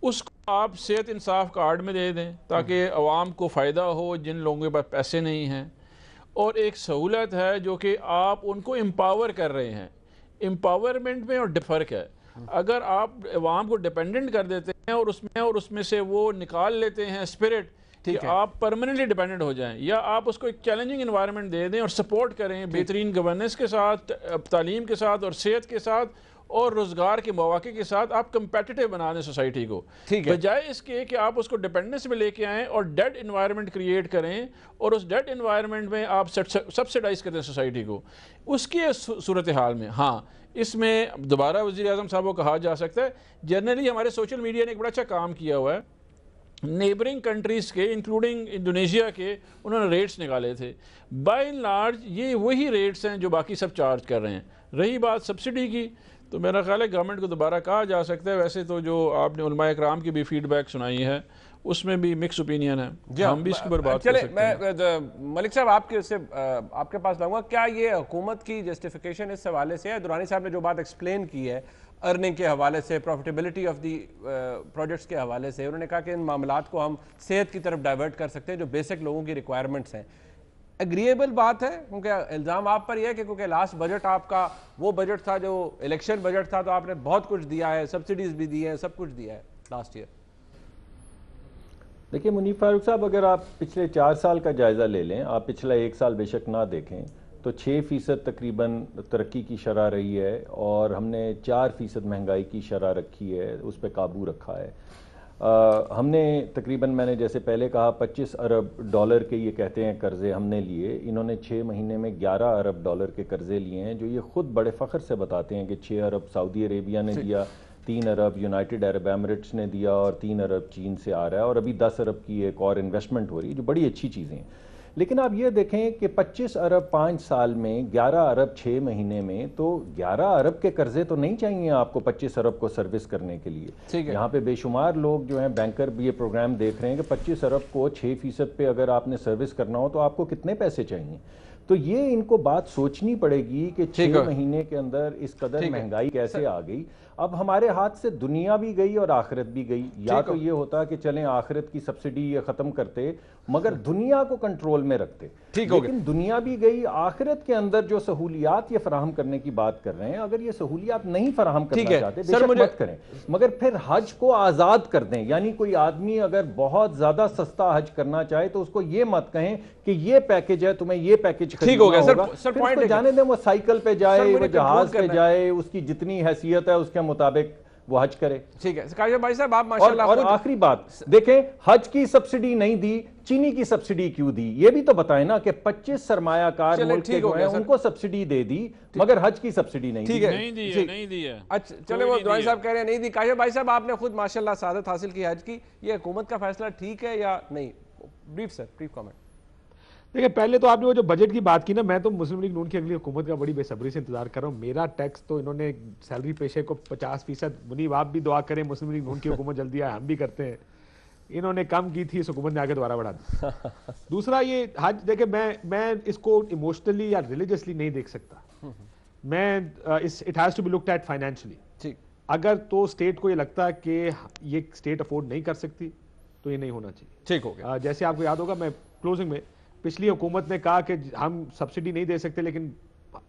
اس کو آپ صحت انصاف کارڈ میں دے دیں تاکہ عوام کو فائدہ ہو جن لوگوں کے پاس پیسے نہیں ہیں, اور ایک سہولت ہے جو کہ آپ ان کو امپاور کر رہے ہیں. امپاورمنٹ میں اور فرق ہے. اگر آپ عوام کو ڈیپینڈنٹ کر دیتے ہیں اور اس میں سے وہ نکال لیتے ہیں اسپرٹ کہ آپ پرماننٹلی ڈیپینڈنٹ ہو جائیں، یا آپ اس کو ایک چیلنجنگ انوائرمنٹ دے دیں اور سپورٹ کریں بہترین گورننس کے ساتھ، تعلیم کے ساتھ اور صحت کے ساتھ اور روزگار کے مواقع کے ساتھ، آپ کمپیٹیٹیو بنا دیں سوسائٹی کو، بجائے اس کے کہ آپ اس کو ڈیپینڈنس میں لے کے آئیں اور ڈیڈ انوائرمنٹ کریٹ کریں اور اس ڈیڈ انوائرمنٹ میں آپ سبسیڈائز کر دیں سوسائٹی کو۔ اس کی صورتحال میں ہاں اس میں دوبارہ وزیر اعظم صاحب کو کہا جا سکتا ہے، جنرلی ہمارے سوشل میڈیا نے ایک بڑا اچھا کام کیا ہوا ہے، نیبرنگ کنٹریز کے انکلوڈنگ انڈونیشیا کے انہوں نے ریٹس نکالے تھے، بائی اینڈ لارج یہ وہی ریٹس ہیں جو باقی سب چارج کر رہے ہیں۔ رہی بات سبسڈی کی، تو میرا خیال ہے گورنمنٹ کو دوبارہ کہا جا سکتا ہے، ویسے تو جو آپ نے علماء اکرام کی بھی فیڈ بیک سنائی ہے اس میں بھی مکس اوپینین ہے، ہم بھی اس کے اوپر بات کر سکتے ہیں۔ میں ملک صاحب آپ کے پاس لاؤں گا، کیا یہ حکومت کی جسٹیفیکیشن اس حوالے سے ہے؟ درانی صاحب نے جو بات ایکسپلین کی ہے ارننگ کے حوالے سے، پروفیٹیبلٹی آف دی پروجیکٹس کے حوالے سے، انہوں نے کہا کہ ان معاملات کو ہم صحت کی طرف ڈائیورٹ کر سکتے ہیں جو بیسک لوگوں کی ریکوائرمنٹس ہیں۔ اگریبل بات ہے، کیونکہ الزام آپ پر یہ ہے کہ کیونکہ لاسٹ بجٹ آپ کا وہ بجٹ تھا جو الیکشن بجٹ تھا، تو آپ نے بہت کچھ دیا ہے، سبسڈیز بھی دی ہیں، سب کچھ دیا ہے لاسٹ ایئر۔ دیکھیں منیف فاروق صاحب، اگر آپ پچھلے 4 سال کا جائزہ لے لیں، آپ پچھلا 1 سال بے شک نہ دیکھیں، تو 6% تقریباً ترقی کی شرح رہی ہے اور ہم نے 4% مہنگائی کی شرح رکھی ہے، اس پہ قابو رکھا ہے۔ ہم نے تقریباً، میں نے جیسے پہلے کہا، 25 ارب ڈالر کے یہ کہتے ہیں قرضے ہم نے لیے، انہوں نے 6 مہینے میں 11 ارب ڈالر کے قرضے لیے ہیں، جو یہ خود بڑے فخر سے بتاتے ہیں کہ 6 ارب سعودی عربیہ نے دیا، 3 ارب یونائٹڈ عرب ایمریٹس نے دیا اور 3 ارب چین سے آ رہا ہے، اور ابھی 10 ارب کی ایک اور انویسٹمنٹ ہو رہی ہے، جو بڑی اچھی چیزیں ہیں۔ لیکن آپ یہ دیکھیں کہ 25 ارب 5 سال میں، 11 ارب 6 مہینے میں، تو 11 ارب کے قرضے تو نہیں چاہیے آپ کو 25 ارب کو سروس کرنے کے لیے۔ یہاں پہ بے شمار لوگ جو ہیں بینکر بھی یہ پروگرام دیکھ رہے ہیں کہ 25 ارب کو 6% پہ اگر آپ نے سروس کرنا ہو تو آپ کو کتنے پیسے چاہیے۔ تو یہ ان کو بات سوچنی پڑے گی کہ 6 مہینے کے اندر اس قدر مہنگائی کیسے آ گئی۔ اب ہمارے ہاتھ سے دنیا بھی گئی اور آخرت بھی گئی۔ یا تو یہ ہوتا کہ چلیں آخرت کی سبسڈی یہ ختم کرتے، مگر دنیا کو کنٹرول میں رکھتے، لیکن دنیا بھی گئی۔ آخرت کے اندر جو سہولیات یہ فراہم کرنے کی بات کر رہے ہیں، اگر یہ سہولیات نہیں فراہم کرنا چاہتے بے شک مت کریں، مگر پھر حج کو آزاد کر دیں۔ یعنی کوئی آدمی اگر بہت زیادہ سستا حج کرنا چاہے تو اس کو یہ مت کہیں کہ یہ پیکج ہے، تمہیں یہ پیکج خریدنا ہوگا، پھر اس کو جانے دیں، وہ سائیکل پہ جائے، وہ جہاز پہ جائے، اس کی جتنی حیثیت ہے اس کے مطابق وہ حج کرے۔ ٹھیک ہے کاشف بھائی صاحب، آپ ماشاءاللہ اور آخری بات دیکھیں، حج کی سبسڈی نہیں دی، چینی کی سبسڈی کیوں دی؟ یہ بھی تو بتائیں نا کہ 25 سرمایہ کار ملک کے جو ہیں ان کو سبسڈی دے دی، مگر حج کی سبسڈی نہیں دی۔ نہیں دی ہے۔ اچھا چلے، وہ دعائی صاحب کہہ رہے ہیں نہیں دی۔ کاشف بھائی صاحب، آپ نے خود ماشاءاللہ سعادت حاصل کی حج کی، یہ حکومت کا فیصلہ ٹھیک ہے یا نہیں؟ Brief comment. دیکھیں، پہلے تو آپ نے وہ جو بجٹ کی بات کی نا، میں تو مسلم لیگ نون کی اگلی حکومت کا بڑی بے صبری سے انتظار کر رہا ہوں۔ میرا ٹیکس تو انہوں نے سیلری پیشے کو 50%، منیب آپ بھی دعا کریں مسلم لیگ نون کی حکومت جلدی آئے، ہم بھی کرتے ہیں، انہوں نے کم کی تھی، اس حکومت نے آگے دوبارہ بڑھا دی۔ دوسرا یہ حج، دیکھیں میں اس کو ایموشنلی یا ریلیجسلی نہیں دیکھ سکتا، میں it has to be looked at financially. اگر تو اسٹیٹ کو یہ لگتا ہے کہ یہ اسٹیٹ افورڈ نہیں کر سکتی تو یہ نہیں ہونا چاہیے۔ ٹھیک ہو گیا۔ جیسے آپ کو یاد ہوگا، میں کلوزنگ میں، پچھلی حکومت نے کہا کہ ہم سبسڈی نہیں دے سکتے لیکن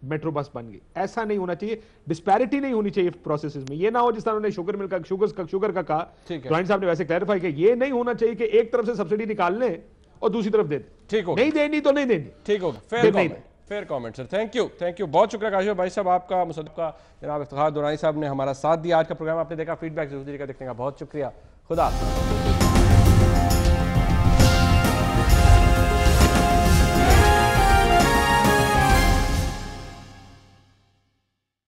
میٹرو بس بن گئی۔ ایسا نہیں ہونا چاہیے، ڈسپیرٹی نہیں ہونی چاہیے پروسیسز میں۔ یہ نہ ہو جس طرح انہوں نے شوگر کا کہا، جوائنٹ صاحب نے ویسے کلیریفائی کہ یہ نہیں ہونا چاہیے کہ ایک طرف سے سبسڈی نکال لیں اور دوسری طرف دے دیں۔ ٹھیک ہو، نہیں دینی تو نہیں دینی۔ ٹھیک ہوگا، fair comment sir, thank you بہت شکریہ کاشف بھائی صاحب آپ کا، مصدقہ جناب افتخار درانی صاحب نے ہمارا ساتھ دیا۔ آج کا پروگرام آپ نے دیکھا، فیڈ بیک ضرور دیجیے گا، دیکھنے کا بہت شکریہ، خدا حافظ۔